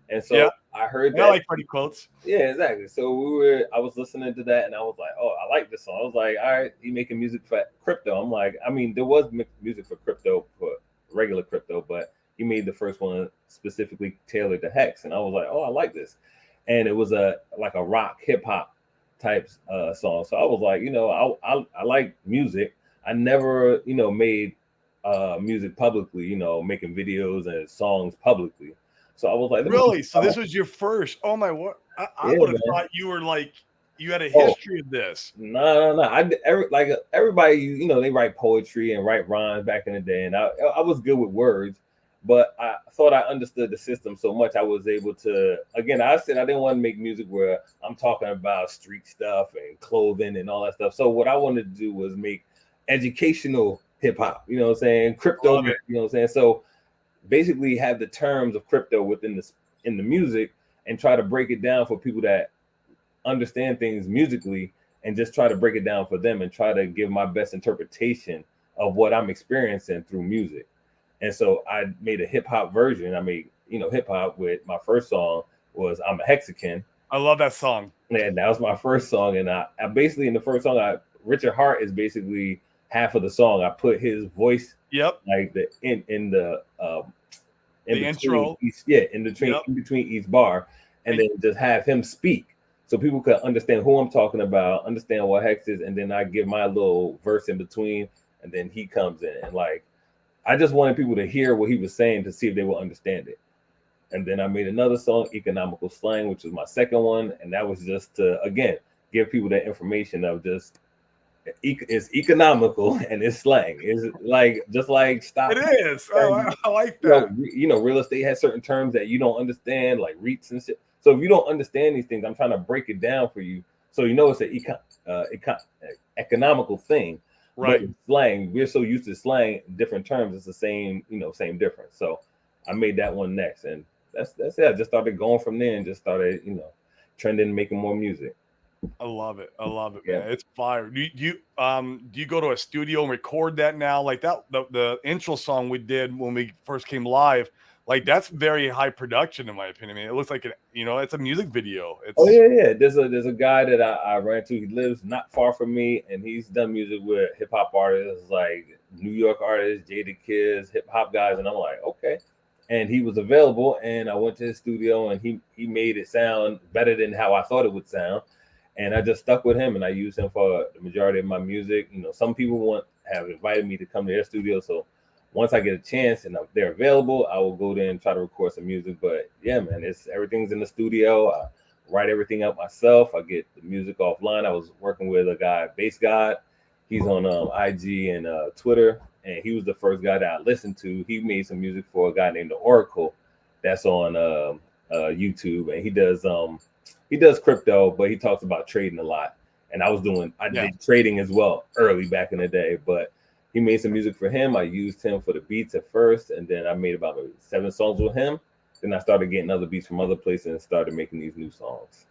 and so I heard that. I like Freddie Quotes. Yeah, exactly. So I was listening to that, and I was like, oh, I like this song. I was like, all right, he making music for crypto. I'm like, I mean, there was music for crypto, for regular crypto, but he made the first one specifically tailored to Hex, and I was like, oh, I like this, and it was like a rock hip hop type song. So I was like, I like music. I never, made music publicly, making videos and songs publicly. So I was like, really? So this was your first? Oh my word! I would have thought you were like you had a history of this. No. Everybody, they write poetry and write rhymes back in the day, and I was good with words, but I thought I understood the system so much I was able to. Again, I said I didn't want to make music where I'm talking about street stuff and clothing and all that stuff. So what I wanted to do was make educational hip hop. You know what I'm saying? Crypto. You know what I'm saying? So basically have the terms of crypto within in the music and try to break it down for people that understand things musically, and just try to break it down for them and try to give my best interpretation of what I'm experiencing through music. And so I made a hip hop version. I made, hip hop with my first song was I'm a Hexagon. I love that song. And that was my first song. And I basically in the first song, Richard Hart is basically half of the song. I put his voice, like in the intro, in between each bar, and then just have him speak so people could understand who I'm talking about, understand what Hex is, and then I give my little verse in between, and then he comes in. And like, I just wanted people to hear what he was saying to see if they will understand it. And then I made another song, Economical Slang, which was my second one, and that was just to again give people that information of just it's economical and it's slang. It's like just like stock. It is. Oh, I like that. Real estate has certain terms that you don't understand, like REITs and shit. So if you don't understand these things, I'm trying to break it down for you, so it's an economical thing. Right. But slang, we're so used to slang, different terms. It's the same, same difference. So I made that one next, and that's it. I just started going from there and just started, trending, making more music. I love it, man. It's fire. Do you go to a studio and record that now? Like that, the intro song we did when we first came live, like that's very high production in my opinion. I mean, it looks like it's a music video. Yeah. There's a guy that I ran to. He lives not far from me, and he's done music with hip hop artists like New York artists, Jadakiss, hip hop guys, and I'm like, okay. And he was available, and I went to his studio, and he made it sound better than how I thought it would sound. And I just stuck with him, and I used him for the majority of my music. Some people have invited me to come to their studio. So once I get a chance and they're available, I will go there and try to record some music. But yeah, man, everything's in the studio. I write everything up myself. I get the music offline. I was working with a guy, Bass God. He's on IG and Twitter, and he was the first guy that I listened to. He made some music for a guy named The Oracle that's on YouTube, and he does crypto, but he talks about trading a lot. And I did trading as well early back in the day, but he made some music for him. I used him for the beats at first, and then I made about 7 songs with him. Then I started getting other beats from other places and started making these new songs.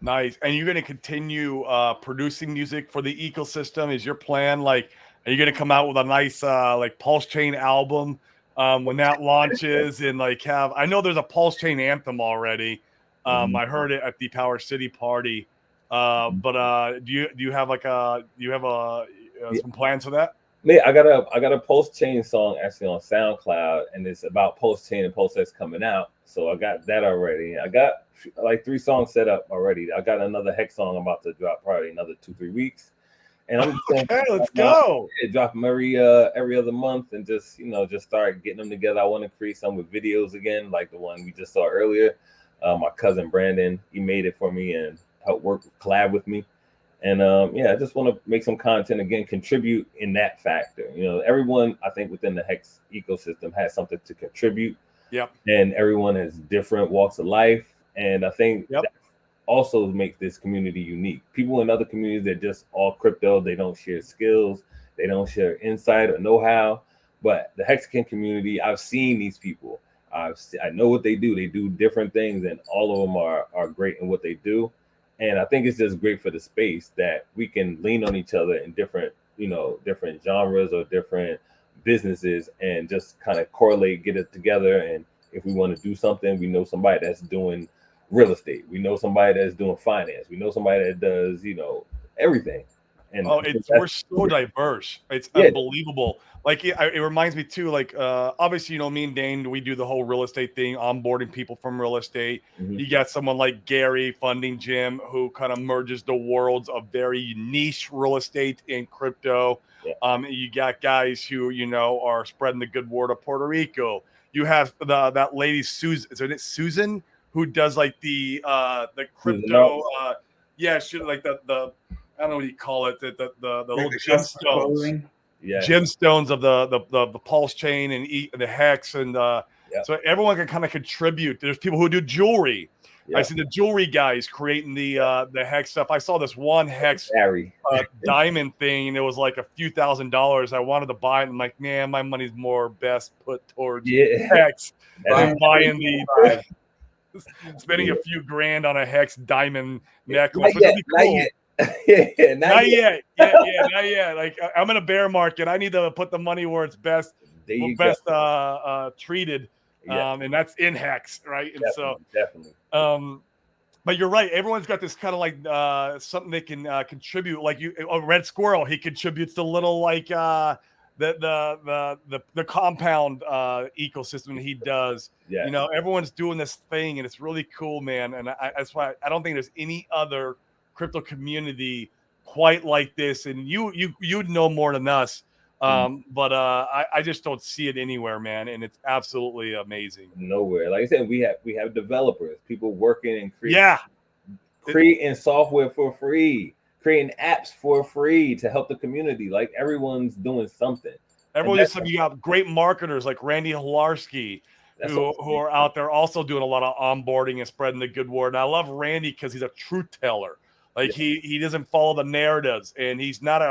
Nice. And you're going to continue producing music for the ecosystem? Is your plan, like, are you going to come out with a nice like Pulse Chain album when that launches? And like I know there's a Pulse Chain anthem already. I heard it at the Power City party. But do you have some plans for that? Yeah, I got a Pulse Chain song actually on SoundCloud, and it's about Pulse Chain and Pulse X coming out. So I got that already. I got like 3 songs set up already. I got another Hex song about to drop probably another 2-3 weeks. And I'm just let's go. Drop them every other month, and just start getting them together. I want to create some with videos again, like the one we just saw earlier. My cousin Brandon, he made it for me and helped collab with me. And yeah, I just want to make some content again, contribute in that factor. You know, everyone I think within the Hex ecosystem has something to contribute. Yep. And everyone has different walks of life. And I think Yep. that also makes this community unique. People in other communities that just all crypto, they don't share skills, they don't share insight or know-how. But the Hexagon community, I've seen these people. I know what they do. They do different things, and all of them are great in what they do. And I think it's just great for the space that we can lean on each other in different, you know, different genres or different businesses, and just kind of correlate, get it together. And if we want to do something, we know somebody that's doing real estate. We know somebody that's doing finance. We know somebody that does, you know, everything. And We're so diverse. It's unbelievable. Like it reminds me too. Like obviously, you know, me and Dane, we do the whole real estate thing, onboarding people from real estate. Mhm. You got someone like Gary Funding Jim, who kind of merges the worlds of very niche real estate and crypto. Yeah. You got guys who, you know, are spreading the good word of Puerto Rico. You have that lady Susan. Is it Susan who does like the crypto? Yeah, she like the I don't know what you call it. The little gemstones. Yeah. Gemstones of the pulse chain and the hex, and so everyone can kind of contribute. There's people who do jewelry. I see the jewelry guys creating the hex stuff. I saw this one hex diamond thing, and it was like a few $1,000s. I wanted to buy it. I'm like, man, my money's more best put towards hex than buying the spending a few grand on a hex diamond necklace. Not yet. Cool. Not yet. Not yet. Like I'm in a bear market. I need to put the money where it's best treated. And that's in hex, right? And definitely. But you're right. Everyone's got this kind of like something they can contribute. Like Red Squirrel, he contributes the little like the compound ecosystem he does. Yeah. You know, everyone's doing this thing, and it's really cool, man. And that's why I don't think there's any other crypto community quite like this. And you'd know more than us. But I just don't see it anywhere, man. And it's absolutely amazing. Nowhere. Like I said, we have developers, people working and creating software for free, creating apps for free to help the community. Like everyone's doing something. You got great marketers like Randy Hilarski who are out there also doing a lot of onboarding and spreading the good word. And I love Randy because he's a truth teller. Like he doesn't follow the narratives, and he's not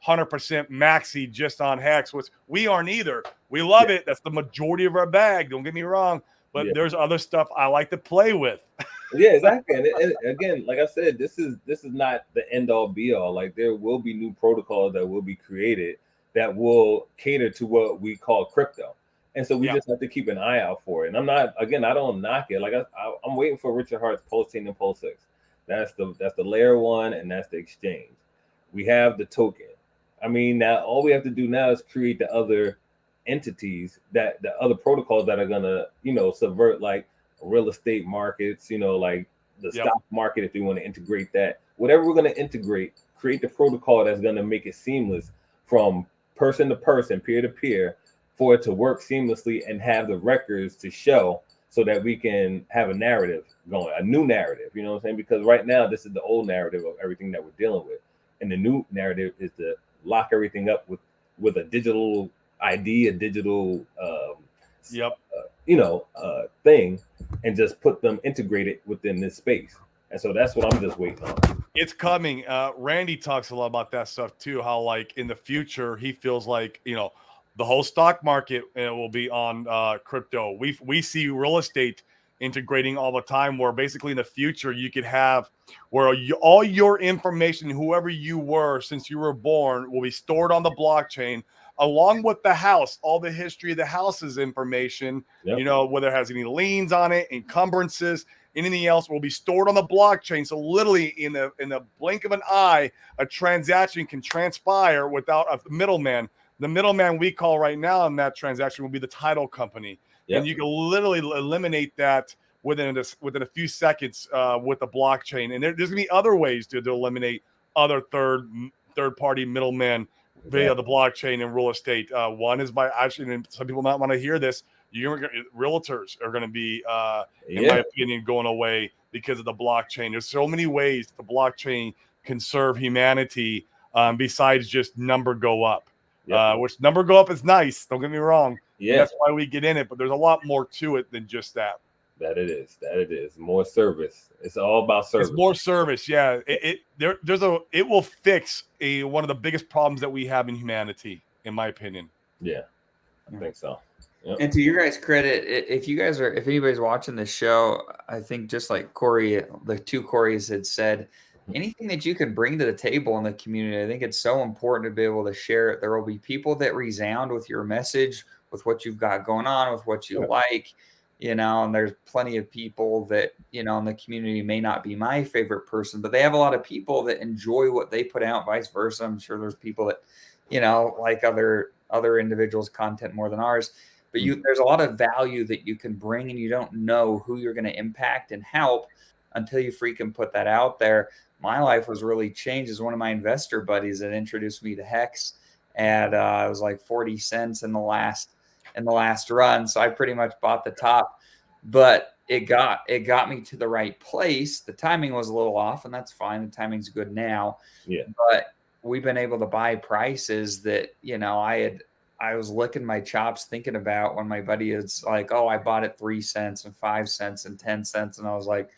100% maxi just on hex, which we aren't either. We love it. That's the majority of our bag. Don't get me wrong, but there's other stuff I like to play with. Yeah, exactly. And again, like I said, this is not the end all be all. Like there will be new protocols that will be created that will cater to what we call crypto. And so we just have to keep an eye out for it. And I don't knock it. Like I'm waiting for Richard Hart's Pulse Chain and Pulse 6. That's the layer one, and that's the exchange. We have the token. I mean, now all we have to do now is create the other entities, the other protocols that are gonna, you know, subvert like real estate markets, you know, like the stock market, if you want to integrate that. Whatever we're gonna integrate, create the protocol that's gonna make it seamless from person to person, peer to peer, for it to work seamlessly and have the records to show, so that we can have a narrative going, a new narrative, you know what I'm saying? Because right now, this is the old narrative of everything that we're dealing with. And the new narrative is to lock everything up with a digital ID, a digital, thing, and just put them integrated within this space. And so that's what I'm just waiting on. It's coming. Randy talks a lot about that stuff too, how like in the future, he feels like, you know, the whole stock market will be on crypto. We see real estate integrating all the time, where basically in the future you could have where all your information, whoever you were since you were born, will be stored on the blockchain, along with the house, all the history of the house's information, you know, whether it has any liens on it, encumbrances, anything else will be stored on the blockchain. So literally in the blink of an eye, a transaction can transpire without a middleman. The middleman we call right now in that transaction will be the title company. And you can literally eliminate that within a few seconds with the blockchain. And there's going to be other ways to eliminate other third party middlemen via the blockchain in real estate. One is by actually, and some people might want to hear this, realtors are going to be, in my opinion, going away because of the blockchain. There's so many ways the blockchain conserve humanity besides just number go up. Yep. Which number go up is nice. Don't get me wrong. Yeah, That's why we get in it. But there's a lot more to it than just that. that it is. That it is. More service. It's all about service. It's more service. Yeah. It will fix one of the biggest problems that we have in humanity, in my opinion. Yeah, I think so. Yep. And to your guys' credit, if anybody's watching this show, I think just like Corey, the two Corys had said, anything that you can bring to the table in the community, I think it's so important to be able to share it. There will be people that resound with your message, with what you've got going on, with what you like, and there's plenty of people that, in the community may not be my favorite person, but they have a lot of people that enjoy what they put out, vice versa. I'm sure there's people that, like other individuals' content more than ours. But there's a lot of value that you can bring, and you don't know who you're going to impact and help until you freaking put that out there. My life was really changed as one of my investor buddies that introduced me to Hex, and it was like 40 cents in the last run. So I pretty much bought the top, but it got me to the right place. The timing was a little off, and that's fine. The timing's good now. Yeah. But we've been able to buy prices that, I was licking my chops thinking about when my buddy is like, oh, I bought it 3 cents and 5 cents and 10 cents. And I was like,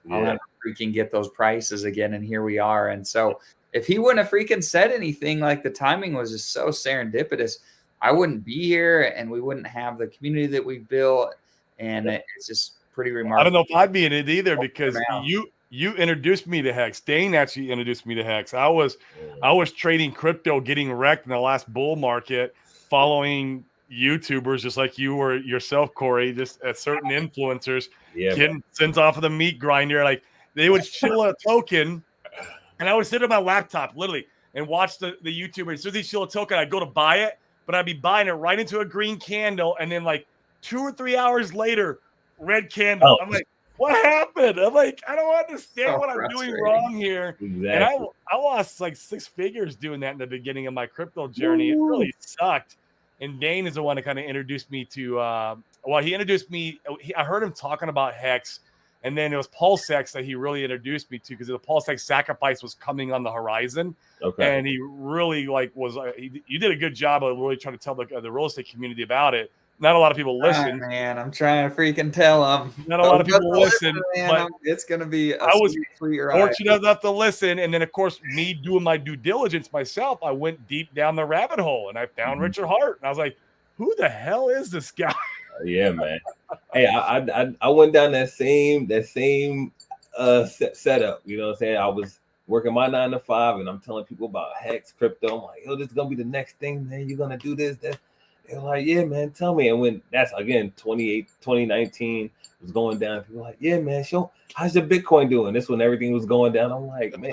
I'll never freaking get those prices again. And here we are. And so if he wouldn't have freaking said anything, like the timing was just so serendipitous, I wouldn't be here and we wouldn't have the community that we've built. And it's just pretty remarkable. I don't know if I'd be in it either because you introduced me to Hex. Dane actually introduced me to Hex. I was trading crypto, getting wrecked in the last bull market, following YouTubers just like you or yourself, Corey, just at certain influencers, getting sent off of the meat grinder. Like they would chill a token, and I would sit on my laptop literally and watch the YouTuber. As soon as they chill a token, I'd go to buy it, but I'd be buying it right into a green candle, and then like 2 or 3 hours later, red candle. I'm like, what happened? I'm like, I don't understand what I'm doing wrong here. Exactly. And I lost like 6 figures doing that in the beginning of my crypto journey. It really sucked. And Dane is the one that kind of introduced me to, he introduced me. I heard him talking about Hex, and then it was PulseX that he really introduced me to because the PulseX sacrifice was coming on the horizon. Okay. And he really you did a good job of really trying to tell the real estate community about it. Not a lot of people listen. Oh, man, I'm trying to freaking tell them. Not a lot of people listen. Man, it's going to be I was fortunate enough to listen. And then, of course, me doing my due diligence myself, I went deep down the rabbit hole, and I found Richard Hart. And I was like, who the hell is this guy? Yeah, man. Hey, I went down that same setup. You know what I'm saying? I was working my 9 to 5, and I'm telling people about Hex, crypto. I'm like, yo, this is going to be the next thing, man. You're going to do this, that. They're like, yeah, man, tell me. And when that's again 2019 was going down, people were like, yeah, man, how's your Bitcoin doing? This when everything was going down. I'm like, man,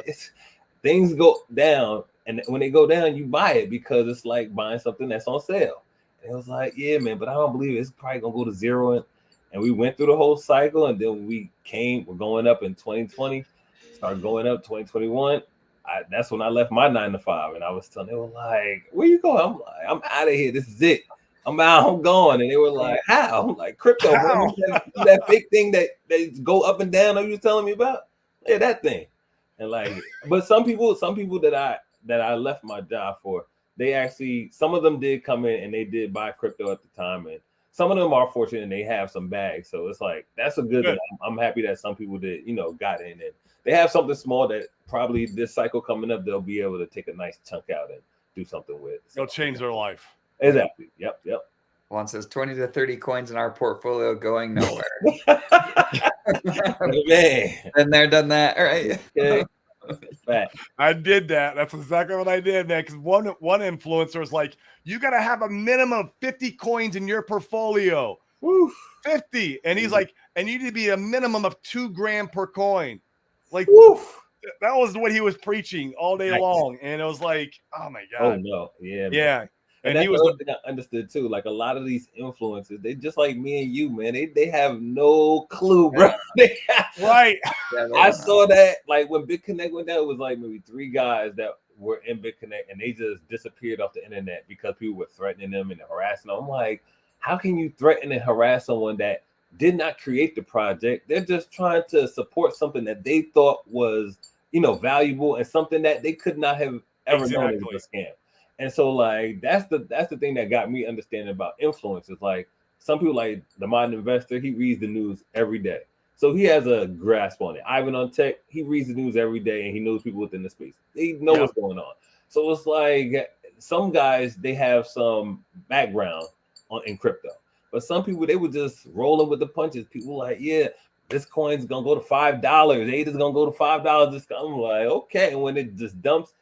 things go down, and when they go down, you buy it because it's like buying something that's on sale. And it was like, yeah, man, but I don't believe it's probably gonna go to zero. And we went through the whole cycle, and then we're going up in 2020, started going up 2021. That's when I left my 9 to 5, and I was telling them, they were like, where you going? I'm like, I'm out of here. This is it. I'm out. I'm gone. And they were like, how? I'm like, crypto, bro. That big thing that they go up and down. Are you telling me about? Yeah, that thing. And like, but some people that I left my job for, they actually, some of them did come in and they did buy crypto at the time, and some of them are fortunate and they have some bags. So it's like that's a good thing. I'm happy that some people did, got in and they have something small that probably this cycle coming up, they'll be able to take a nice chunk out and do something with. It'll change their life. Exactly. Yep. One says 20 to 30 coins in our portfolio going nowhere. Man. Been there, done that. All right. Okay. I did that. That's exactly what I did, man. Because one influencer was like, you got to have a minimum of 50 coins in your portfolio. Woo. 50. And he's like, and you need to be a minimum of $2,000 per coin. Like, woof. That was what he was preaching all day long. And it was like, oh my God. Oh no. Yeah. Yeah. Man. And he was the thing I understood too. Like a lot of these influencers, they just like me and you, man. They have no clue, bro. Right. I saw that like when BitConnect went down, it was like maybe 3 guys that were in BitConnect and they just disappeared off the internet because people were threatening them and harassing them. I'm like, how can you threaten and harass someone that did not create the project? They're just trying to support something that they thought was valuable and something that they could not have ever known it was a scam. And so like that's the thing that got me understanding about influencers. Like some people like the Modern Investor, he reads the news every day. So he has a grasp on it. Ivan on Tech, he reads the news every day and he knows people within the space. They know what's going on. So it's like some guys, they have some background in crypto. But some people, they were just rolling with the punches. People like, yeah, this coin's gonna go to $5. ADA is gonna go to $5. I'm like, okay. And when it just dumps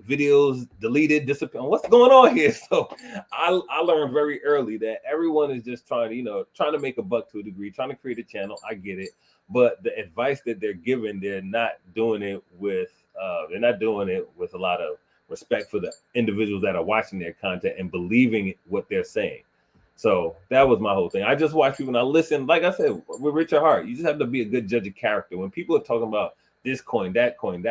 videos, deleted, disappear, what's going on here? So I learned very early that everyone is just trying to make a buck to a degree, trying to create a channel. I get it, but the advice that they're giving, they're not doing it with a lot of respect for the individuals that are watching their content and believing what they're saying. So that was my whole thing. I just watch people and I listen. Like I said, with Richard Hart, you just have to be a good judge of character. When people are talking about this coin, that coin,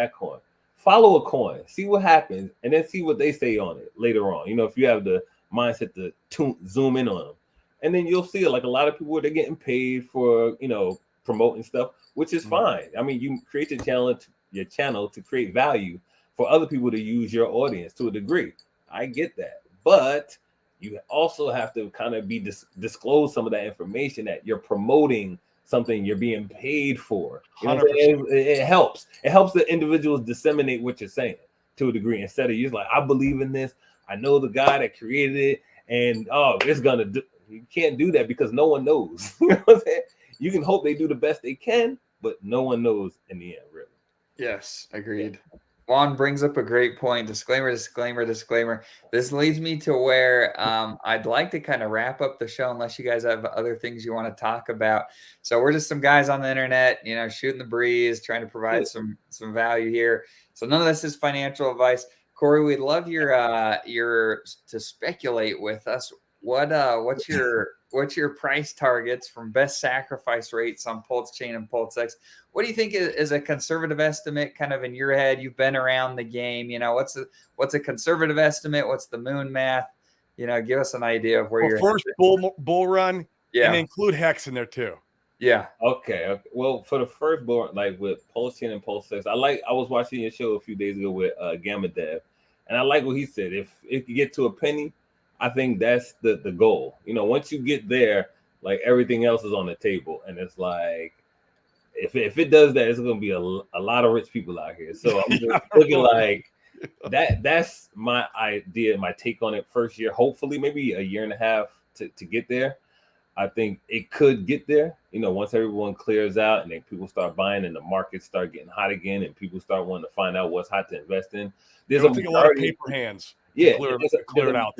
follow a coin, see what happens, and then see what they say on it later on. If you have the mindset to zoom in on them, and then you'll see like a lot of people, they're getting paid for promoting stuff, which is fine. I mean, you create your channel to create value for other people to use your audience to a degree. I get that, but you also have to kind of disclose some of that information that you're promoting something you're being paid for. It helps. It helps the individuals disseminate what you're saying to a degree instead of you like, I believe in this. I know the guy that created it, and it's gonna do. You can't do that because no one knows. You know what I'm saying? You can hope they do the best they can, but no one knows in the end, really. Yes, agreed. Juan brings up a great point. Disclaimer. This leads me to where I'd like to kind of wrap up the show unless you guys have other things you want to talk about. So we're just some guys on the internet, shooting the breeze, trying to provide some value here. So none of this is financial advice. Corey, we'd love your to speculate with us. What's your price targets from best sacrifice rates on Pulse Chain and PulseX? What do you think is a conservative estimate kind of in your head? You've been around the game, what's a conservative estimate? What's the moon math? Give us an idea of where you're first bull run, and include Hex in there too. Yeah. Okay. Well, for the first bull run, like with Pulse Chain and PulseX, I was watching your show a few days ago with Gamma Dev, and I like what he said. If you get to a penny, I think that's the goal. Once you get there, like everything else is on the table, and it's like if it does that, it's going to be a lot of rich people out here. So I'm just looking like that. That's my idea, my take on it. First year, hopefully, maybe a year and a half to get there. I think it could get there. Once everyone clears out and then people start buying and the markets start getting hot again, and people start wanting to find out what's hot to invest in. There's a lot of paper hands. Yeah, clear it out.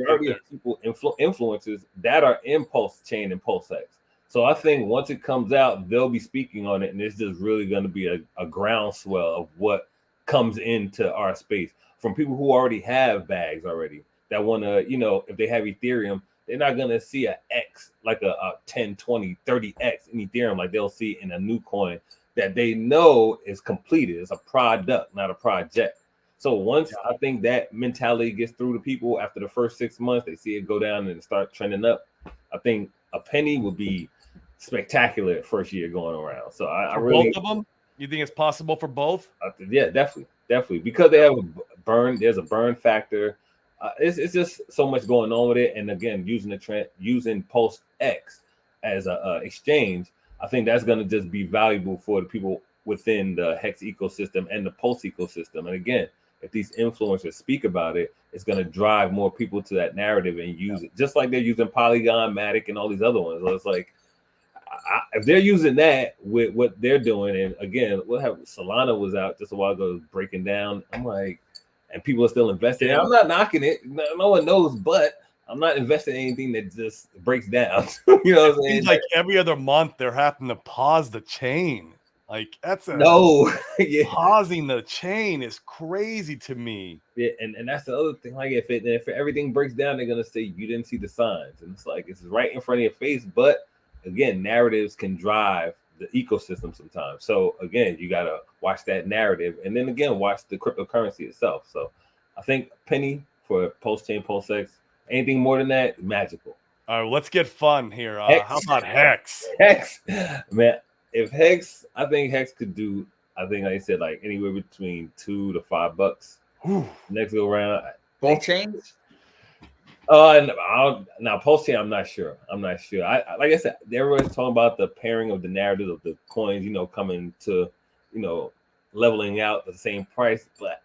People, influencers that are in Pulse Chain and PulseX. So I think once it comes out, they'll be speaking on it, and it's just really going to be a groundswell of what comes into our space from people who already have bags already that want to, if they have Ethereum, they're not going to see a X, like a 10, 20, 30X in Ethereum like they'll see in a new coin that they know is completed. It's a product, not a project. So once I think that mentality gets through to people after the first 6 months, they see it go down and start trending up. I think a penny would be spectacular first year going around. So I really, both of them. You think it's possible for both? Yeah, definitely, because they have there's a burn factor. It's just so much going on with it, and again, using PulseX as a exchange, I think that's going to just be valuable for the people within the Hex ecosystem and the Pulse ecosystem. And again, if these influencers speak about it, it's going to drive more people to that narrative and use it, just like they're using Polygon, Matic, and all these other ones. So it's like, if they're using that with what they're doing, and again, Solana was out just a while ago breaking down. I'm like, and people are still investing. I'm not knocking it. No one knows, but I'm not investing in anything that just breaks down. What I'm saying? Like every other month, they're having to pause the chain. Like that's pausing the chain is crazy to me. Yeah, and that's the other thing. Like if everything breaks down, they're gonna say you didn't see the signs, and it's like it's right in front of your face. But again, narratives can drive the ecosystem sometimes. So again, you gotta watch that narrative, and then again watch the cryptocurrency itself. So I think penny for Pulse Chain, PulseX. Anything more than that, magical. All right, let's get fun here. How about Hex? Hex, man. If Hex, I think Hex could do I think like I said, like anywhere between $2 to $5. Whew. Next go around. Both chains? Now post chain, I'm not sure. I like I said, everyone's talking about the pairing of the narrative of the coins, coming to, leveling out at the same price, but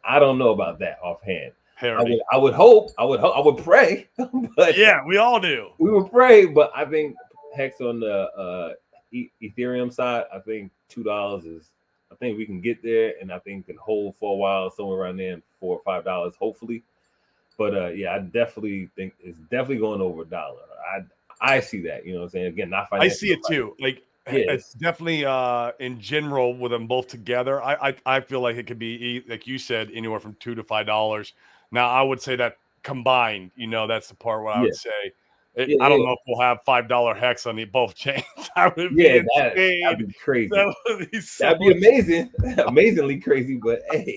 I don't know about that offhand. Parody. I would hope, I would pray, but Yeah, we all do. we would pray. But I think Hex on the Ethereum side, I think $2 is. I think we can get there, and I think can hold for a while, somewhere around there, $4 or $5, hopefully. But yeah, I definitely think it's definitely going over $1. I see that, you know what I'm saying? Again, not I financial. see it too. Like it's definitely in general with them both together. I feel like it could be, like you said, anywhere from $2 to $5. Now I would say that combined, that's the part where I would say. I don't know if we'll have $5 Hex on both chains. That would be insane. That'd be crazy. That'd be amazing, amazingly crazy. But hey,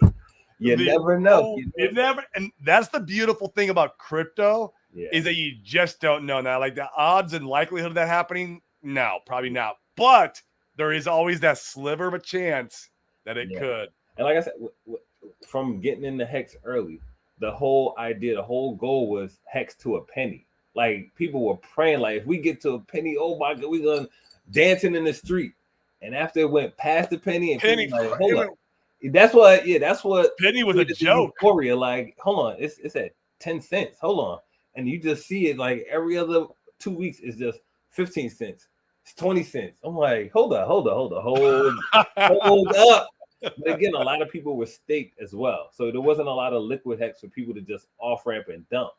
you never know. You never, and that's the beautiful thing about crypto is that you just don't know. Now, like the odds and likelihood of that happening, no, probably not. But there is always that sliver of a chance that it could. And like I said, from getting into Hex early, the whole idea, the whole goal was Hex to a penny. Like people were praying, like if we get to a penny, oh my God, we're gonna dancing in the street. And after it went past the penny, and penny, like, hold on. That's what penny was a joke. Euphoria, like, hold on, it's at 10 cents. Hold on. And you just see it like every other 2 weeks is just 15 cents. It's 20 cents. I'm like, hold up. But again, a lot of people were staked as well. So there wasn't a lot of liquid Hex for people to just off ramp and dump.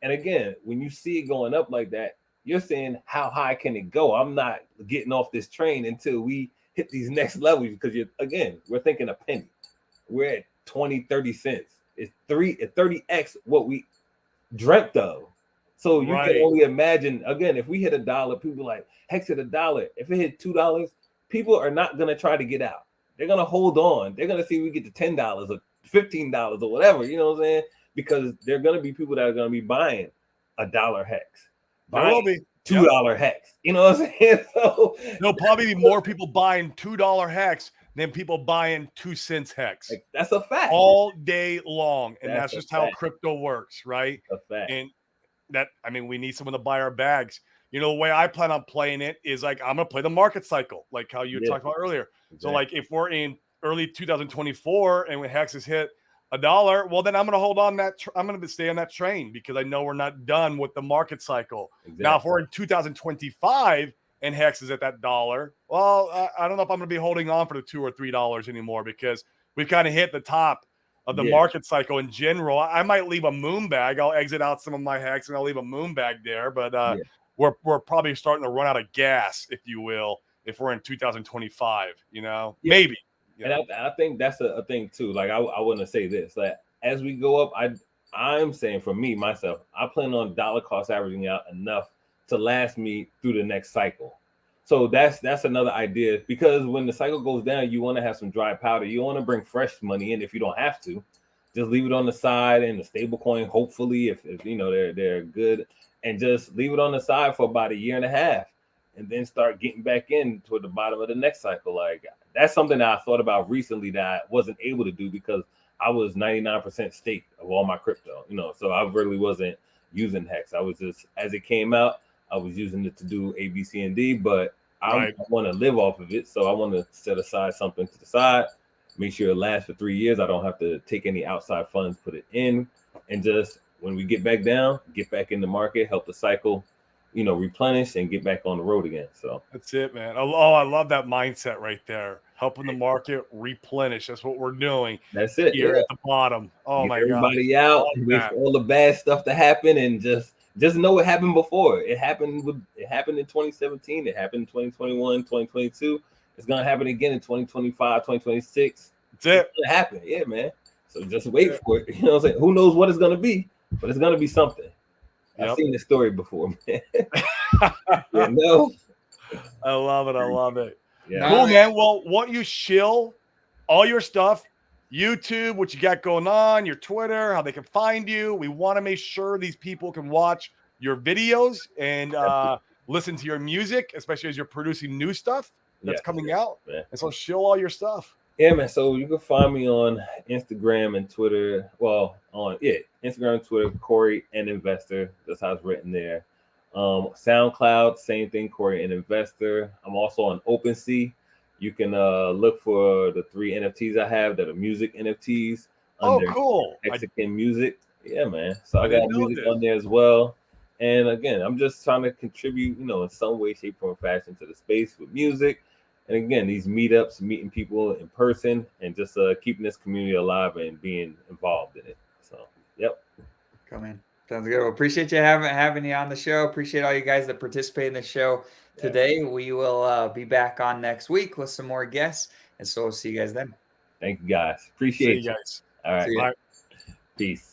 And again, when you see it going up like that, you're saying, how high can it go? I'm not getting off this train until we hit these next levels, because we're thinking a penny. We're at 20, 30 cents. It's 30x what we dreamt of. So you can only imagine, again, if we hit $1, people like, Hex hit $1. If it hit $2, people are not going to try to get out. They're going to hold on. They're going to see we get to $10 or $15 or whatever, you know what I'm saying? Because there are going to be people that are going to be buying $1 Hex. There will be $2 Hex. You know what I'm saying? So there'll probably be more people buying $2 Hex than people buying 2 cents Hex. That's a fact. All day long. And that's just how fact. crypto works, right? That's a fact. And we need someone to buy our bags. The way I plan on playing it is like I'm gonna play the market cycle, like how you talked about earlier. Exactly. So like if we're in early 2024 and when Hex has hit $1, well then I'm gonna hold on I'm gonna stay on that train because I know we're not done with the market cycle. Exactly. Now if we're in 2025 and Hex is at that $1, well I don't know if I'm gonna be holding on for the $2 or $3 anymore, because we've kind of hit the top of the market cycle in general. I might leave a moon bag. I'll exit out some of my Hex and I'll leave a moon bag there, but we're probably starting to run out of gas, if you will, if we're in 2025, maybe. And I think that's a thing too. Like I want to say this, that as we go up, I'm saying for me, myself, I plan on dollar cost averaging out enough to last me through the next cycle. So that's another idea, because when the cycle goes down, you want to have some dry powder. You want to bring fresh money in if you don't have to. Just leave it on the side in the stable coin, hopefully, if they're good, and just leave it on the side for about 1.5 years, and then start getting back in toward the bottom of the next cycle. Like that's something that I thought about recently that I wasn't able to do because I was 99% staked of all my crypto, so I really wasn't using Hex. I was just, as it came out, I was using it to do A, B, C, and D, but I want to live off of it. So I want to set aside something to the side, make sure it lasts for 3 years. I don't have to take any outside funds, put it in, and just when we get back down, get back in the market, help the cycle, replenish and get back on the road again. So that's it, man. Oh, I love that mindset right there. Helping the market replenish. That's what we're doing. That's it. Here at the bottom. Oh my God. Everybody out with all the bad stuff to happen, and just know what happened before. It happened in 2017. It happened in 2021, 2022. It's gonna happen again in 2025, 2026. That's it. It's gonna happen. Yeah, man. So just wait for it. You know what I'm saying? Who knows what it's gonna be, but it's gonna be something. I've seen this story before, man. I love it. Yeah. Cool, man. Well, won't you shill all your stuff, YouTube, what you got going on, your Twitter, how they can find you? We want to make sure these people can watch your videos and listen to your music, especially as you're producing new stuff that's coming out. Man. And so shill all your stuff. Yeah, man. So you can find me on Instagram and Twitter. Well, Instagram and Twitter, Corey and Investor. That's how it's written there. SoundCloud, same thing, Corey and Investor. I'm also on OpenSea. You can look for the 3 NFTs I have that are music NFTs Oh, under cool. Mexican music. Yeah, man. So I didn't got know music this. on there as well. And again, I'm just trying to contribute, in some way, shape, or fashion to the space with music. And again, these meetups, meeting people in person, and just keeping this community alive and being involved in it. So, yep. Come in. Sounds good. Well, appreciate you having you on the show. Appreciate all you guys that participate in the show today. We will be back on next week with some more guests. And so we'll see you guys then. Thank you, guys. See Appreciate you you. guys. All right. See ya. Bye. Peace.